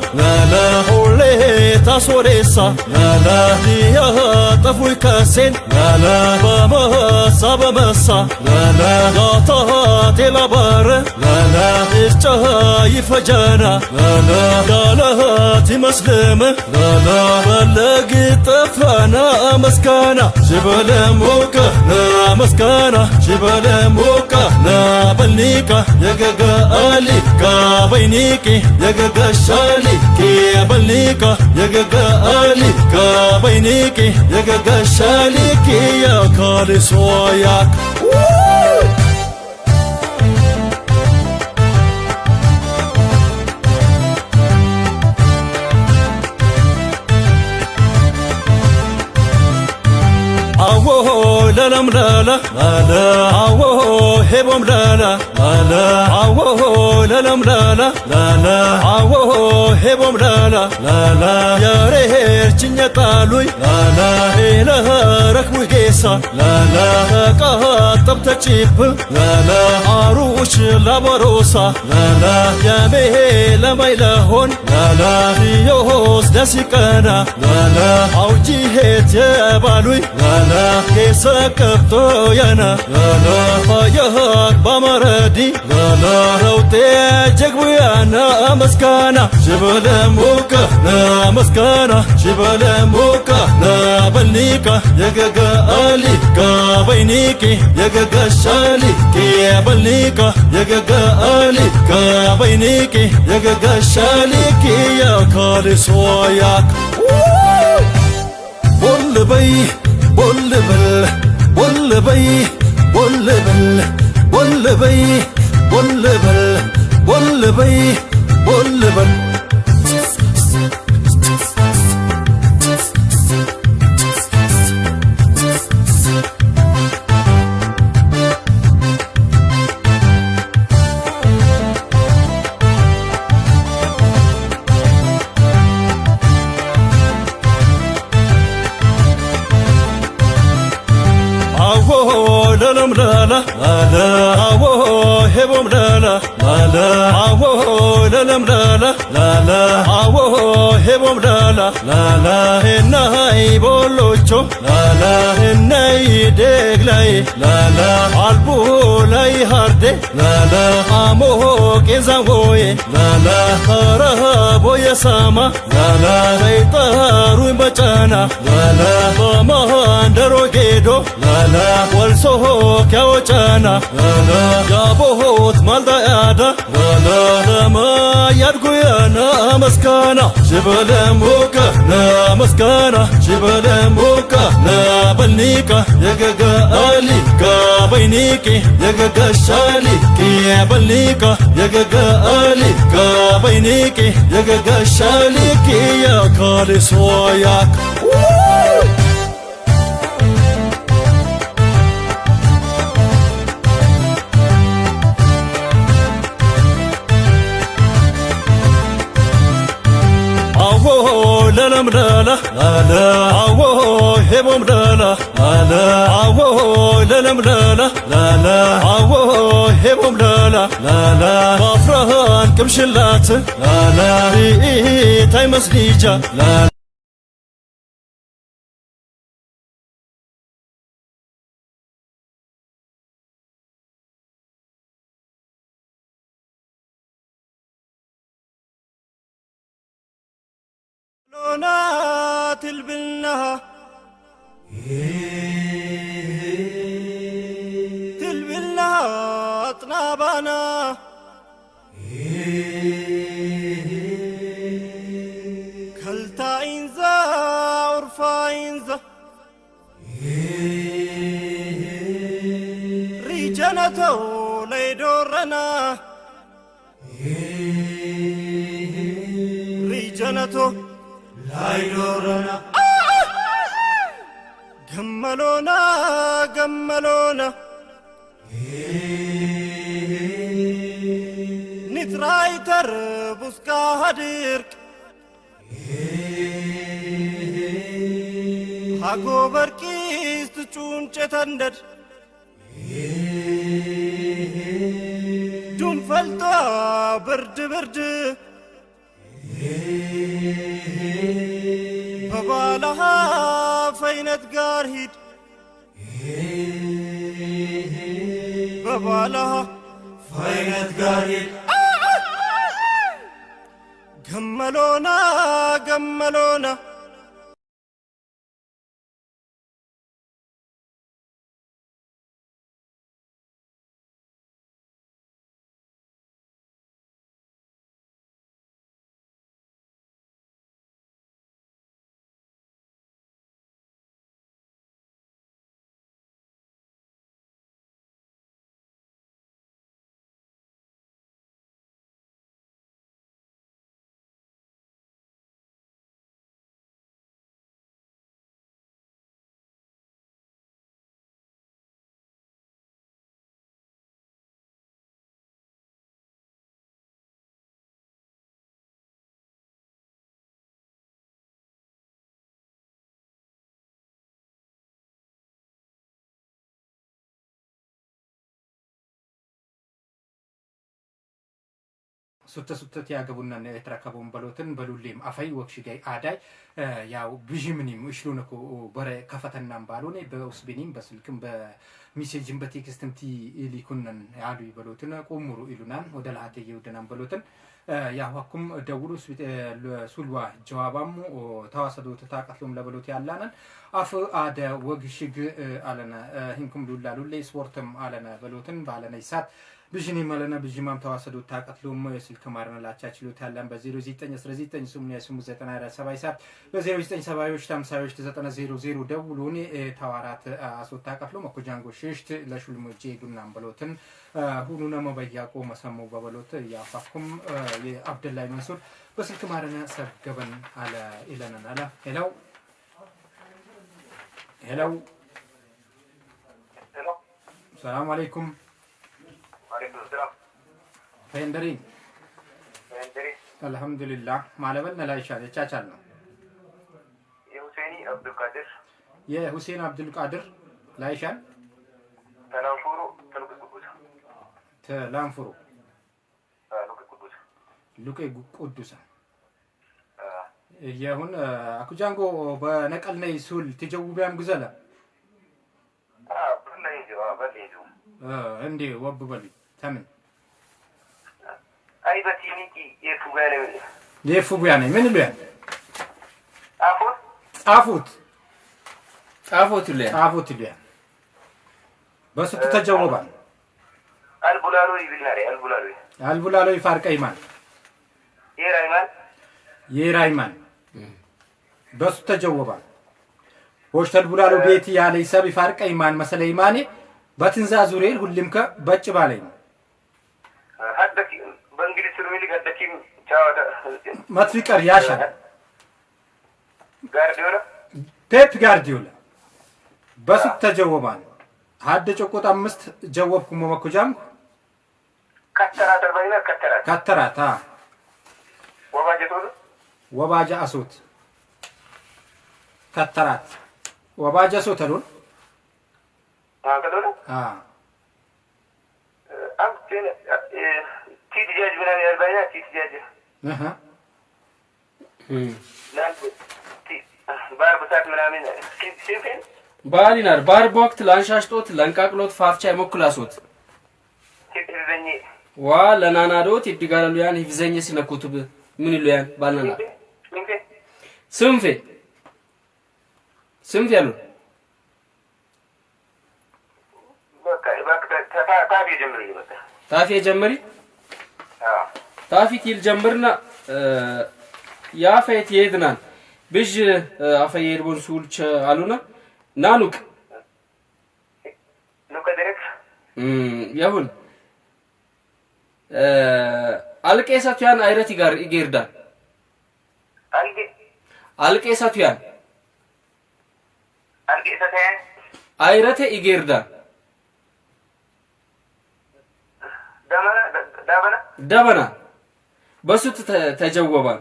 S1: لا حوله تاسوريسا لا ديا تفوي كاسين لا بمسا بمسا لا غاطها تلابار لا إشتها يفجانا لا قالها تمسلم لا بلغ طفانا مسكانا جبل موكا لا مسكانا جبل موكا لا بلنيكا يغغا اليكا بينيكي يغغا شاليكي بلنيكا يغغا اليكا بينيكي يغغا شاليكي يا كالس وياك للم لا لا لا عوه هبوم لا لا لا عوه للم لا لا لا عوه هبوم لا لا يا رير جنيا طالوي لا إله ركبو جيسا لا قهطب تجيب لا عروش لابروسا لا يا به لما يلهون لا يوز دسكنا لا عوجيهت يا بالوي لا كيسا كبتو يانا لا فايهك بمردي لا روتي جقبو يانا مسكانا جبل موكا لا مسكانا جبل موكا لا بلنيكا يقاقا أليكا بينيكي يقاقا شاليكي بلنيكا يقاقا أليكا بينيكي يقاقا شاليكي يا كالس وياك በይ ቦል በል ቦል በይ ቦል በል ቦል በይ ቦል በል ቦል በይ ቦል በል ላላ ላላ አዎ ሄቦም ላላ ላላ አዎ ለለም ላላ ላላ አዎ ሄቦም ላላ ላላ እናይ ቦሎቾ ላላ እናይ ደግላይ ላላ አልቡ ላይ ሃርዴ ላላ አሞ ቄዛንጎዬ ላላ ረሃቦ የሳማ ላላ ይጠሩ በጫና ላላ በማንደሮ ጌዶ ላላ ወልሶሆ ከወጫና ላላ ያቦሆት ማልዳ ያዳ ላላ ለማ ያድጉያና መስካና ሽበለሙካ ለመስካና ሽበለሙካ ለበልኒካ የገጋ አሊካ በይኒቂ የገጋ ሻሊቂ የበልኒካ የገጋ አሊካ በይኒቂ የገጋ ሻሊቂ ያካሊ ሶያክ للم لالا لالا عوو هبوم لالا لالا عوو للم لالا لالا عوو هبوم لالا لالا غفران كم شلات لالا تاي مسليجا لالا
S5: لونات تلبلنها تلبلنها طنابانا كلتا إنزا عرفا إنزا ريجانتو ليدورنا ريجانتو لايدورنا جملونا جملونا نتراي تربوس كهديرك هاكو بركيس تچون چتندد دون فلتا برد برد ببالها فينت قارهيد ببالها فينت قارهيد جملونا جملونا
S3: ሱተት ያገቡና የተረከቡን በሎትን በሉሊም አፈይ ወክሽጋይ አዳይ ያው ብጅምኒም እሽሉንኮ በረ ከፈተናም ባሉኔ በኡስቢኒም በስልክም በሜሴጅም በቴክስትም ቲ ኢሊኩነን ያሉ በሎትን ቆሙሩ ኢሉናን ወደ ለሃተ ይውደናን በሎትን ያዋኩም ደውሉ ሱልዋ ጀዋባሙ ተዋሰዶ ተታቀትሉም ለበሎት ያላናን አፍ አደ ወግሽግ አለና ህንኩም ሉላ ሉሌ ስፖርትም አለና በሎትን ባለና ይሳት ብጅኒ መለና ብጅማም ተዋሰዱ ታቀትሉም የስልክ ማርመላቻችሉ ታላም በ0919 ስሙ 9477 በ0970 50 ደውሉኒ ታዋራት አሶታ ቀፍሎ መኮጃንጎ ሽሽት ለሹልሙጂ ጉናም በሎትን ሁሉና መበያቆ መሰሙ በበሎት ያፋኩም የአብደላይ መንሱር በስልክ ማርና ሰገበን አለ ኢለናን አለ ሄሎ ሰላም አለይኩም فيندري الحمد لله ما لبلنا لا يشال يتشالنا يا حسين عبد القادر لا يشال تلانفرو لوكي قدوسا يا هون اكو جانغو بنقلنا يسول تجوبيام غزلا عندي وببلي تمن
S4: اي بتينيكي
S3: يفوغاني من اللي عفوت اللي بس تتجاوبان البلالو يفارق ايمان يرايمان بس تتجاوبان وش البلالو بيتي على حساب يفارق ايمان مثلا ايماني باتنزا زوريل ሁሉምከ በጭ ባለኝ
S4: حدك بانجليزي سرويلي قدكين تشاودا
S3: ماتفيكر ياشا
S4: ጋርዲዮላ
S3: ፔፕ ጋርዲዮላ በሱ ተጀወባን ሀደ ጨቆጣ 5 ጀወብኩ መመኩጃም ከተራታ ወባጀ አሶት ከተራት ወባጀ አሶት አሉን
S4: أمتن تيجي من الأربعينات تيجي نعم بار بسات من أمين سيفين
S2: بالينار بار بوقت لانشاشتوت لانكاكلوت فافشة مكلاسوت
S4: تيجي
S2: ولا نانادوت يدقال ليان هفزيني سنا كتب من ليان بالنا سمفي ألو تافي جمري تافي تيل جمرنا يا فايت يدنا بيج افاير بونسولچ አሉና ናኑክ
S4: ኑከደረክ
S2: ያሁን አልቄሳቱያን አይረቲ ጋር ይገርዳል አልቄሳቱያን አይረተ ይገርዳል دبنا بسوت تجوبان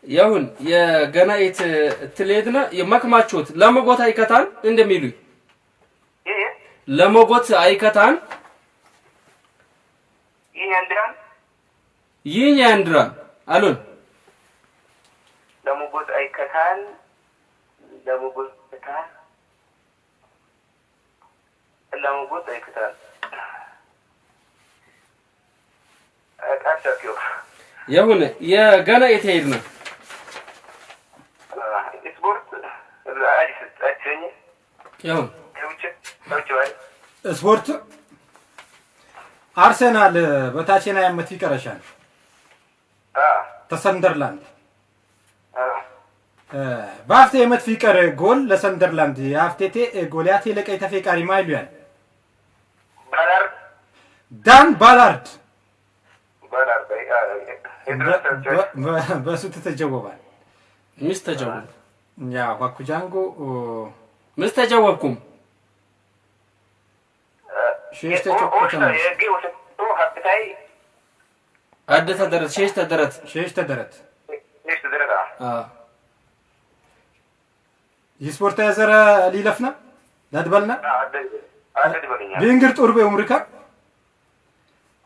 S2: يهون يا جنايت تليدنا يمكماچوت لمغوت ايكتان እንደሚሉይ ለመጎት አይከታን ይኛንድራን አሉን
S4: ለመጎት አይከታን
S2: يهون يا جنا يتهيرنا
S4: سبورت عادي ستاتني
S2: يهون
S3: سبورت አርሰናል በታችና ያመት ይቀርሻል ተሰንደርላንድ ባፍቴ የመት ፍቅር ጎል ለሰንደርላንድ ያፍቴቴ ጎልያቴ ለቀይ ተፈቃሪ ማይሉያን ዳን ባላርድ በሱ ተጀወባል
S2: ሚስተጀወብ
S3: ያ ዋኩጃንጎ
S2: ሚስተጀወብኩም
S3: شيشت تقطنا
S2: عدت درت شيشت درت
S3: يسبورت يزرا ليلفنا ندبلنا بينغر طربه عمرك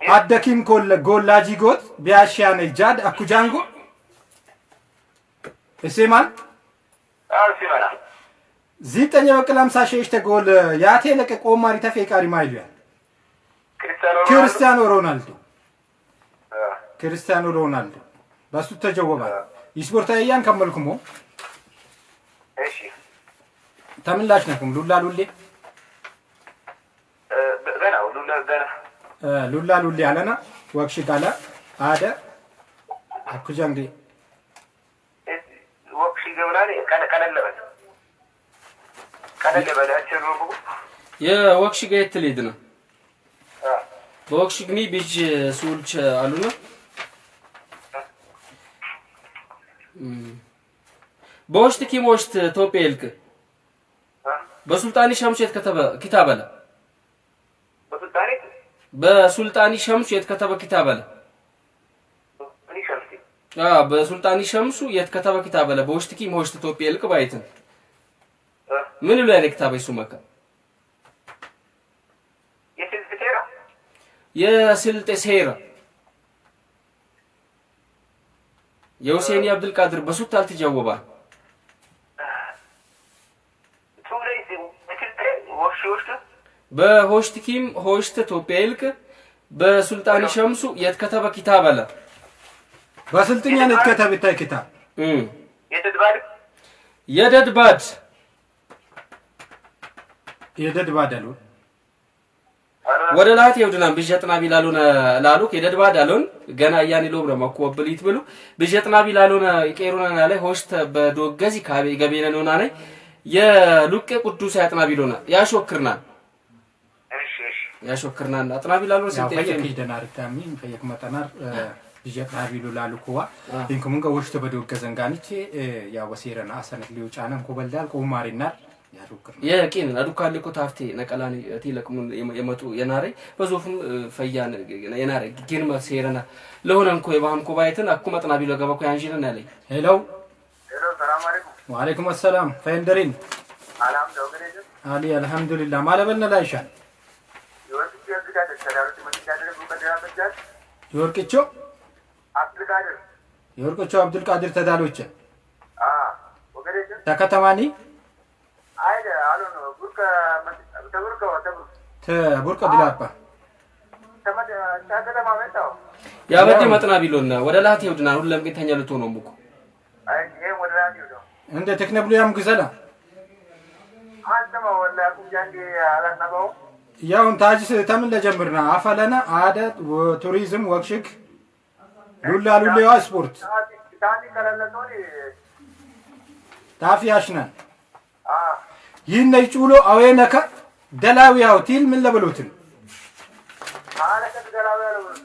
S3: عدكيم كل جول لاجي جوت بياشيان جاد اكو جانغو اسمان
S4: سيمانا
S3: زيتني بكلام ساشيشت جول ياتي لك قوماري تفيقاري مايلو كريستيانو رونالدو بس تجاوبا يسبورت ايان كملكمو
S4: ايشي
S3: تملاش نكم لولا لولي ሉላ ሉሊ አለና ወክሽ ጋላ አደ አኩጃንዲ
S4: ወክሽ ገውላኔ ቀለለበት
S2: የወክሽ ጋር ትልይድ ነው በወክሽ ግኒ ቢጅ ሱልች አሉና በውሽት ኪሞሽት ቶፔልክ በሱልጣኒ ሸምሸት كتابله በሱልጣኒ ሸምሱ የተከተበ كتابله በሱልጣኒ ሸምሱ የተከተበ كتابله በውሽት ኪሞሽት ቶፔልክ ባይትን ምን ይላል كتابه ይሱመካ የስልጤ ሴራ የሁሴን አብዱል ቃድር በሱት አልተጀወባ በሆሽትኪም ሆሽት ቶፔልክ በሱልጣኒ ሸምሱ የተከተበ كتابله
S3: በስልጥኛ የተከተበ كتاب የደድባድ አሉ
S2: ወደ ላት ይወድናም ቢጀጥና ቢላሉና ላሉክ የደድባድ አሉን ገና ያኒ ሎብረ ማኮብሊት ብሉ ቢጀጥና ቢላሉና ይቀሩና ላይ ሆሽት በዶገዚ ካቤ ገበነ ነውና ላይ የሉቄ ቅዱስ ያጥና ቢሎና ያሾክርና ያሾክርና አጥና ቢላሉ
S3: ሲጠይቅ ይደናር ታሚን ፈየክ መጠናር ቢጀጥና ቢሉ ላሉኩዋ እንኩምን ከሆሽት በዶገዘን ጋኒቼ ያ ወሲረና አሰነት ሊውጫናም ኮበልዳል ቆማሪና ያሾክርና
S2: የቂን አዱካልኩ ታፍቴ ነቀላኒ ተይለቅሙን የመጡ የናሬ በዞፍም ፈያን የናሬ ጊን መሰረና ለሆነን ኮ የባህም ኮባይትን አኩ መጥና ቢሉ ገባኩ ያንጂና ያለኝ
S3: ሄሎ
S4: ሰላም አለይኩም
S3: ወአለይኩም ሰላም ፈንደሪን
S4: አልহামዱሊላህ
S3: አሊ አልহামዱሊላህ ማለበነ ላይሻል ዮርቅቾ አብዱል ቃድር ተዳሎች
S4: ወገሬ
S3: ተከተማኒ
S4: አይደ አሉን
S3: ቡርቃ ዲላባ
S4: ተመደ ታከተማ መጣው
S2: ያበዲ መጥና ቢሎና ወደ ላት ይወድና ሁሉም ግንተኛ ልትሆኑ ሙኩ
S4: አይ ይሄ ወደ ላት ይወዶ
S3: እንደ ቴክኖብሊያም ግዘላ
S4: አንተማ ወላኩ ጃንዲ አላናባው
S3: ያውን ታጅስ ተምን ለጀምርና አፈለና አደት ቱሪዝም ወክሽክ ሉላ ሉሌዋ ስፖርት
S4: ታዲ ከለለቶኒ
S3: ታፊያሽና ይህን ይጩሎ አወነከ ደላዊያው ቲል ምን ለበሉትን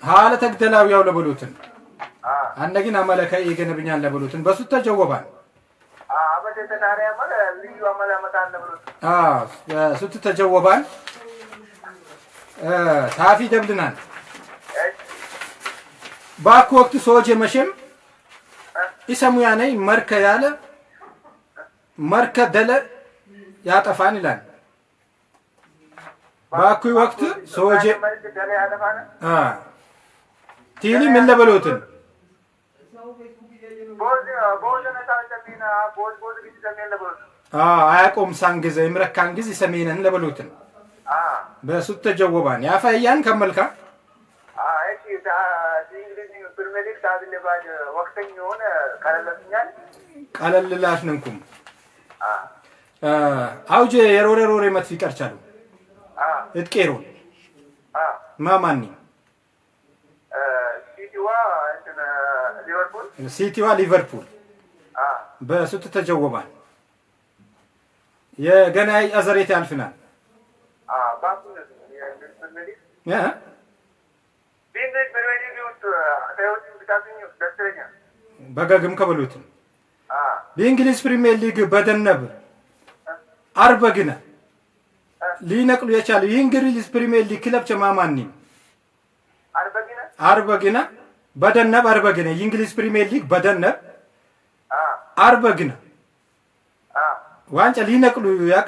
S3: ሐለተ ደላዊያው ለበሉትን አንደግን አመለከ ይገነብኛል ለበሉትን በሱ ተጀወባን
S4: አበደ ተናሪያ ማለት ልዩ አመለ መታን ለበሉትን
S3: ሱት ተጀወባን ታፊ ደብልናል ባክ ወቅት ሶጀ መሸም ይሰሙያ ነይ መርከ ያለ መርከ ደለ ያጠፋን ይላል ባኩ ወቅት ሶጀ ቲሊ ምን ለበሉትን አያቆም ሳንግዘ ይምረካን ግዝ ሰሜነን ለበሉትን በሱት ተጀወባን ያፈያን ከመልካ
S4: እሺ እንግሊዝ ፕሪሚየር ሊግ ታዝለ ባጅ ወቅተኛ ሆነ ቀለለኛል
S3: ቀለልላሽ ነንኩም አውጀ የሮሬ መጥፊ ቀርቻሉ እትቄሩ ማማኒ ሲቲዋ ሊቨርፑል በሱት ተጀወባን የገናይ አዘሬት ያልፍናል በጋግም ከበሉት በእንግሊዝ ፕሪሚየር ሊግ በደነብ አርበግና ሊነቅሉ የቻለ የእንግሊዝ ፕሪሚየር ሊግ ክለብ ቸማማኒ አርበግና በደነብ አርበግና የእንግሊዝ ፕሪሚየር ሊግ በደነብ አርበግና ዋንጫ ሊነቅሉ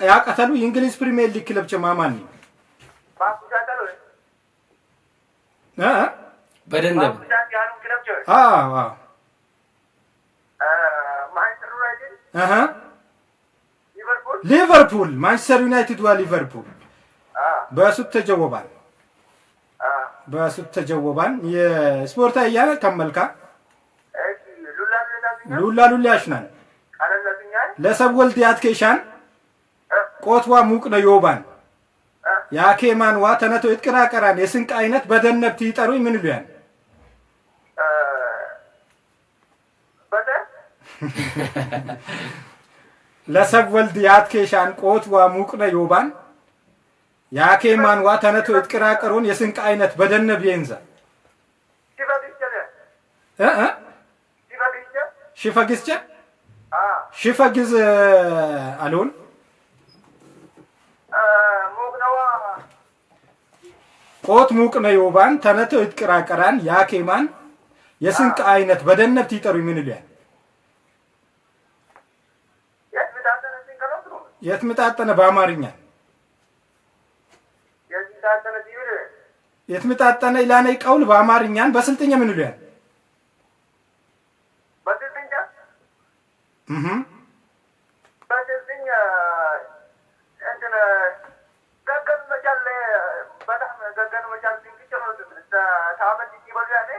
S3: ያቀተሉ የእንግሊዝ ፕሪሚየር ሊግ ክለብ ቸማማኒ
S2: በደነብ
S3: ሊቨርፑል ማንቸስተር ዩናይትድ ሊቨርፑል በሱት ተጀወባን የስፖርት አያለ ከመልካ ሉላ ያሽናል ለሰብ ወልድ ያትከሻን ቆትዋ ሙቅ ነው ዮባን ያኬማን ዋ ተነቶ ይጥቅራቀራን የስንቅ አይነት በደነብት ይጠሩኝ ምን ይሉያን ለሰብ ወልድ ያትኬሻን ቆት ዋ ሙቅነ ዮባን ያኬማን ዋ ተነቶ ይጥቅራቀሩን የስንቅ አይነት በደነብ ይንዛ ሽፈግስቸ ሽፈግዝ አሉን ቆት ሙቅነ ዮባን ተነቶ ይጥቅራቀራን ያኬማን የስንቅ አይነት በደነብት ይጠሩኝ ምን ይሉያን የትምጣጠነ በአማርኛ የትምጣጠነ ኢላኔ ቀውል በአማርኛን በስልጥኛ ምን ይሉያን
S4: በስልጥኛ በስልጥኛ እንትን ገገን መቻል በጣም ገገን መቻል ሲንክቸሮ ታመት ይበሉ ያኔ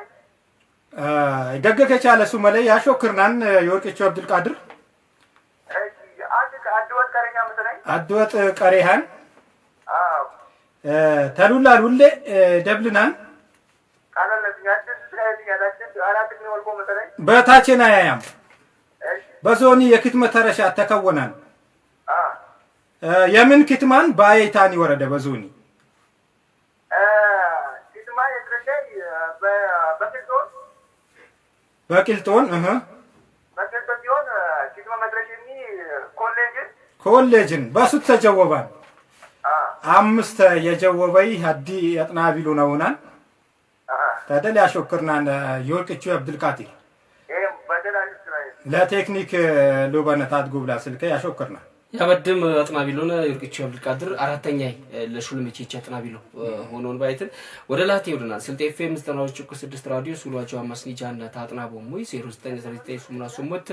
S3: ገገ ከቻለ ሱመለ ያሾክርናን የወርቅቸው አብዱል ቃድር አድወጥ ቀሪሃን ተሉላ ሁሌ ደብልናን በታችና ያያም በዞኒ የክትመ ተረሻ ተከወናን የምን ክትማን ባይታኒ ወረደ በዞኒ ክትማ የትረሻይ በቂልጦን በቂልጦን ሲሆን ክትማ መድረሽኒ ኮሌጅን በሱት ተጀወባን አምስት የጀወበይ ሀዲ ያጥናቢሉ ነውናን ተደል ያሾክርናን የወርቅቹ አብዱል ቃዲር ለቴክኒክ ሉባነታት ጉብላ ስልከ ያሾክርና
S2: ያበድም አጥናቢሉን የወርቅቹ አብዱል ቃዲር አራተኛ ለሹልምቺ አጥናቢሉ ሆኖን ባይትን ወደ ላቴ ይወድናል ስልጤ ኤፍኤም 96 ራዲዮ ሱሏቸው አማስኒጃና ታጥናቦ ሙይ 0999 ሱምና ሱሙት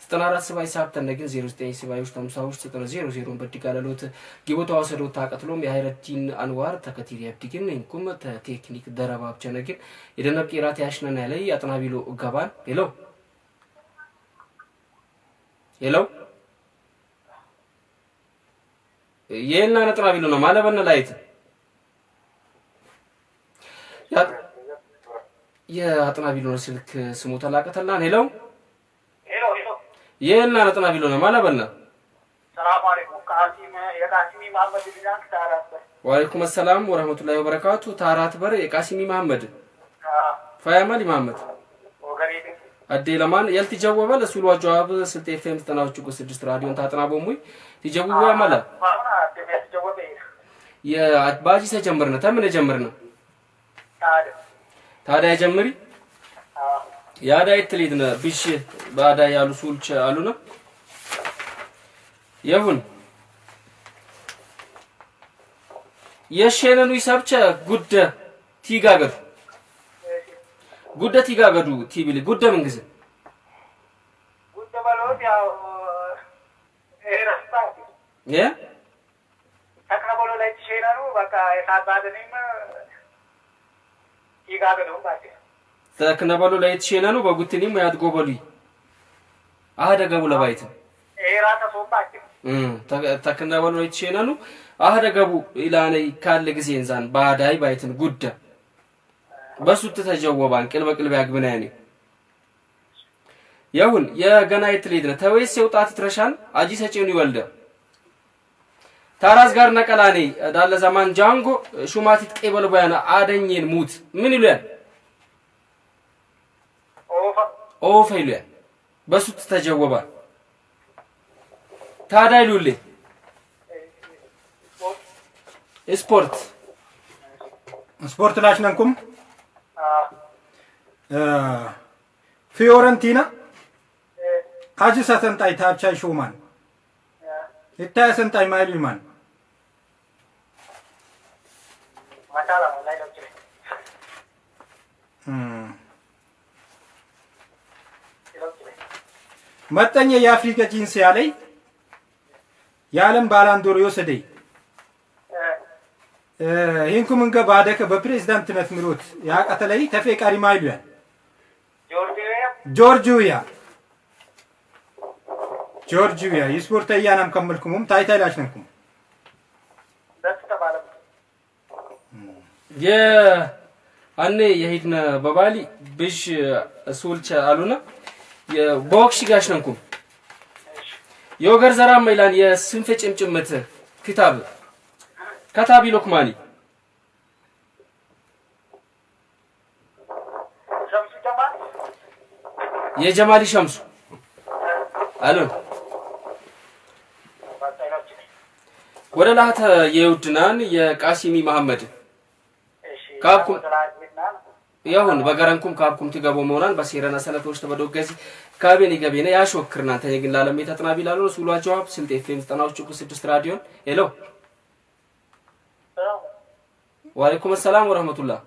S2: 94 ሰባይ ሳብተን ግን 09 ሰባዮች 50 90 በዲጋለሎት ጊቦታው ወሰዶ ታቀጥሎም የሃይረቲን አንዋር ተከቲሪ ያብዲግን እንኩም ቴክኒክ ደረባብ ቸነግን የደነብ ቂራት ያሽነና ላይ አጥናቢሉ ገባን ሄሎ የልና አጥናቢሉ ነው ማለበነ ላይት የአጥናቢሉ ነው ስልክ ስሙ ተላቀተላን ሄሎ የልና አጥናቢሉ ነው ማለበነ
S4: ሰላም አለይኩም የቃሲሚ መሐመድ ቢዛን ታራት
S2: ወአለይኩም ሰላም ወራህመቱላሂ ወበረካቱ ታራት በር የቃሲሚ መሐመድ ፈያማሊ መሐመድ ወገሪት አዲ ለማን ያልተጀወበ ለሱሉ ጀዋብ ስልጤ ኤፍኤም 96 ራዲዮን ታጥናቦሙይ ትጀውዋ ማለ የአባጂ ተጀምርነ ተምን ጀምርነ ታዲያ ጀምሪ ያዳ ይትሊድነ ቢሽ ባዳ ያሉ ሱልች አሉና ይሁን የሸነኑ ይሰብቸ ጉደ ቲጋገዱ ጉደ ቲጋገዱ ቲቢል ጉደ መንግዝ
S4: ጉደ ባሎት ያው ኤራስታ ተክነበሎ ላይ ሸነኑ በቃ የታባደንም ቲጋገዱ ባቴ
S2: ተክነበሎ ላይ ሸነኑ በጉትኒም ያድጎበሉ አደገቡ ለባይት
S4: ኤራታ ሶባቴ
S2: ተክነበሎ ላይ ሸነኑ አደገቡ ኢላኔ ካለ ጊዜ እንዛን ባዳይ ባይትን ጉደ በሱት ተጀወባን ቅልበቅልብ ያግብናኒ ይሁን የገናይት ሊድነ ተወይስ የውጣት ትረሻን አጂ ሰጪውን ይወልደ ታራዝ ጋር ነቀላኔ ዳለ ዘማን ጃንጎ ሹማቲት ቀበል ባያና አደኝን ሙት ምን ይሉያን ኦፋ ይሉያን በሱት ተጀወባን ታዳይሉሌ ስፖርት
S3: ላሽነንኩም ፊዮረንቲና አጂ ሰተንጣይ ታቻይ ሹማን ይታይ ሰንጣይ ማይሉማን
S4: ማታላ ላይ ነው
S3: መጠኛ የአፍሪካ ጂንስ ያለይ የዓለም ባላንዶር ይወሰደይ ይንኩም እንገ ባደከ በፕሬዝዳንትነት ምሮት ያቀተለይ ተፈቃሪ ማይሉያን ጆርጂያ ይስፖርት ያናም ከመልኩሙም ታይታይላሽ ነንኩም
S2: አኔ የሄድነ በባሊ ብሽ ሱልቻ አሉና የቦክሽ ጋሽ ነንኩም የወገር ዘራም ይላል የስንፈ ጭምጭምት ክታብ ከታቢ ሎክማኒ የጀማሊ ሸምሱ አሉ ወደ ላተ የውድናን የቃሲሚ መሐመድ ካብኩም ያሁን በገረንኩም ካብኩም ትገቦ መሆናን በሲረና ሰነቶች ተበዶገዚ ካቤኒ ገቤነ ያሾክርና አንተ ግን ላለም የተጥናቢ ላለው ሱሏ ጀዋብ ስንት ኤፍኤም 96 ራዲዮን ሄሎ ወአለይኩም ሰላም ወራህመቱላህ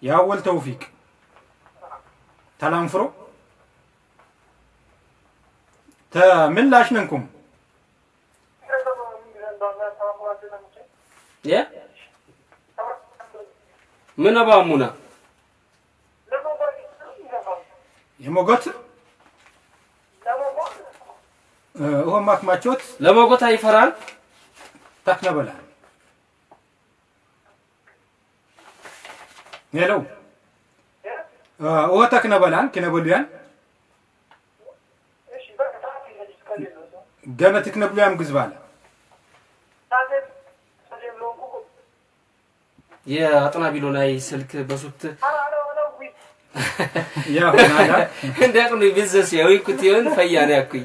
S3: ያወል ተውፊቅ ተላንፍሮ ተምላሽ ነንኩም ያ ምን አባሙና የሞጎት ማክማቾት ለሞጎት አይፈራል ታክነበላ ሄሎ ተክነበላን ከነበሉያን ገመትክ ነብሉያም ግዝባላ
S2: የአጥና ቢሎናይ ስልክ በሱት
S3: ያው ናዳ
S2: እንደቅኑ ቢዝነስ ያውይኩቲውን ፈያና ያኩይ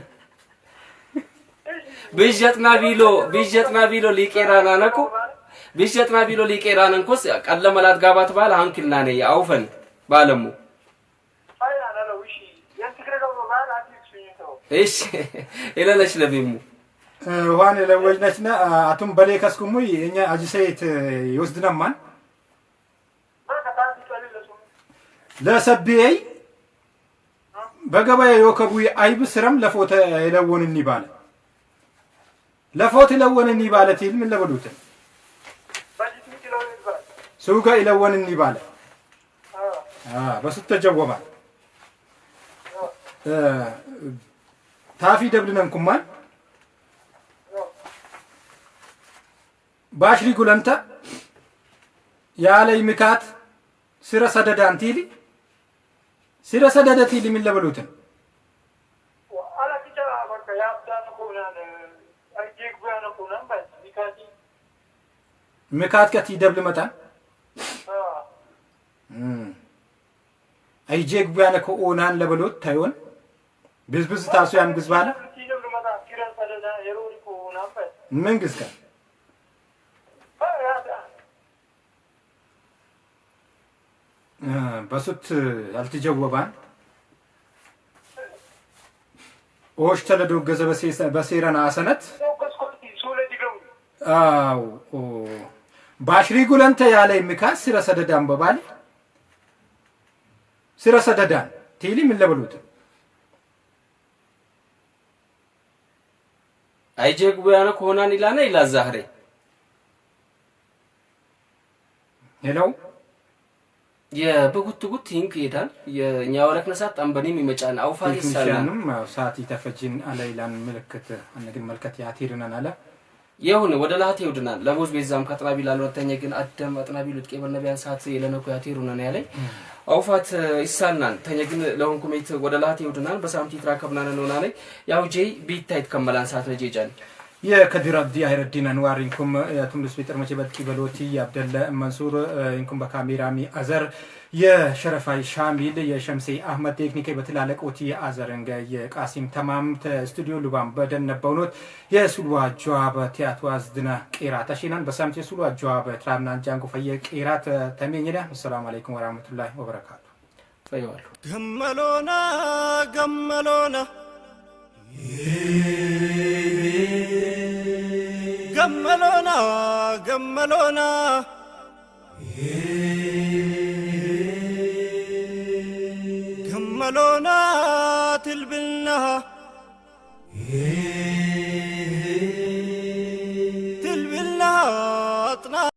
S2: ቢጀጥና ቢሎ ሊቄራና ነኩ ቢጀጥና ቢሎ ሊቄራና እንኮስ ቀለመላት ጋባት ባለ አንክልና ነው ያውፈን ባለሙ እሺ ኢለለሽ ለቢሙ
S3: ዋን ለወጅነችና አቱም በሌከስኩሙ የኛ አጅሰይት ይወስድናማን ለሰብየይ በገበያ የወከቡ አይብ ስረም ለፎተ ይለወንኒ ባለ ለፎተ ይለወንኒ ባለ ትል ምን ለበሉት ሱጋ ይለወንኒ ባለ በሱት ተጀወባል ታፊ ደብልነንኩማን ባሽሪ ጉለንታ ያለይ ምካት ሲረ ሰደዳንቲሊ ሲረ ሰደደቲሊ ምን ለበሉትን
S4: አላቂታ በቃ ያብዳን ኮናን አርጂክ ባና ኮናን ባይ
S3: ምካት ከቲ ደብል መጣ አይጄክ ባና ኮናን ለበሉት ታዩን ብዝብዝ ታሱ ያን ግዝባላ ምን ግዝካ በሱት አልተጀወባን ተለዶ ገዘ በሴረና አሰነት አው ባሽሪ ጉለንተ ያለ ምካስ ሲረሰደዳን በባል ሲረሰደዳን ቲሊ ምን ለበሉት
S2: አይጀግ ቢያነ ኮናን ይላና ይላዛህሬ
S3: ሄሎ
S2: የበጉት ይንክ ይታል የኛወለክ ነሳት አንበኒም ይመጫን አውፋት ይሳላንም
S3: ሳቲ ተፈጅን አለይላን ምልክት አንግን መልከት ያቲርናን አለ
S2: ይሁን ወደ ላህት ይውድናል ለቦዝ ቤዛም ከጥናቢ ላልወተኛ ግን አደም አጥናቢ ሉጥቄ በነቢያን ሰዓት የለነኩ ያቲሩናን ያለይ አውፋት ይሳልናል ተኛ ግን ለሁንኩሜት ወደ ላህት ይውድናል በሳምቲ ትራከብናን ነውና ላይ ያው ጄ ቢታይት ከመላን ሰዓት ለጄጃን
S3: የከዲር አብዲ አይረዲን አንዋሪንኩም የቱምስ ቢጥር መቼ በጥቂ በሎቲ ያብደለ መንሱር እንኩም በካሜራሚ አዘር የሸረፋይ ሻሚል የሸምሴ አህመድ ቴክኒክ በትላለቆቲ አዘረንገ የቃሲም ተማም ስቱዲዮ ሉባም በደን ነበውኖት የሱልዋ ጀዋብ ቲያትዋዝ ድና ቂራት አሽናን በሳምቴ ሱልዋ ጀዋብ ትራምናን ጃንጎ ፈየ ቂራት ተመኘዳ ሰላም አለይኩም ወራህመቱላሂ ወበረካቱ
S2: ፈይዋሉ
S5: ገመሎና ገመሎና ገመሎና ትልብልናሃ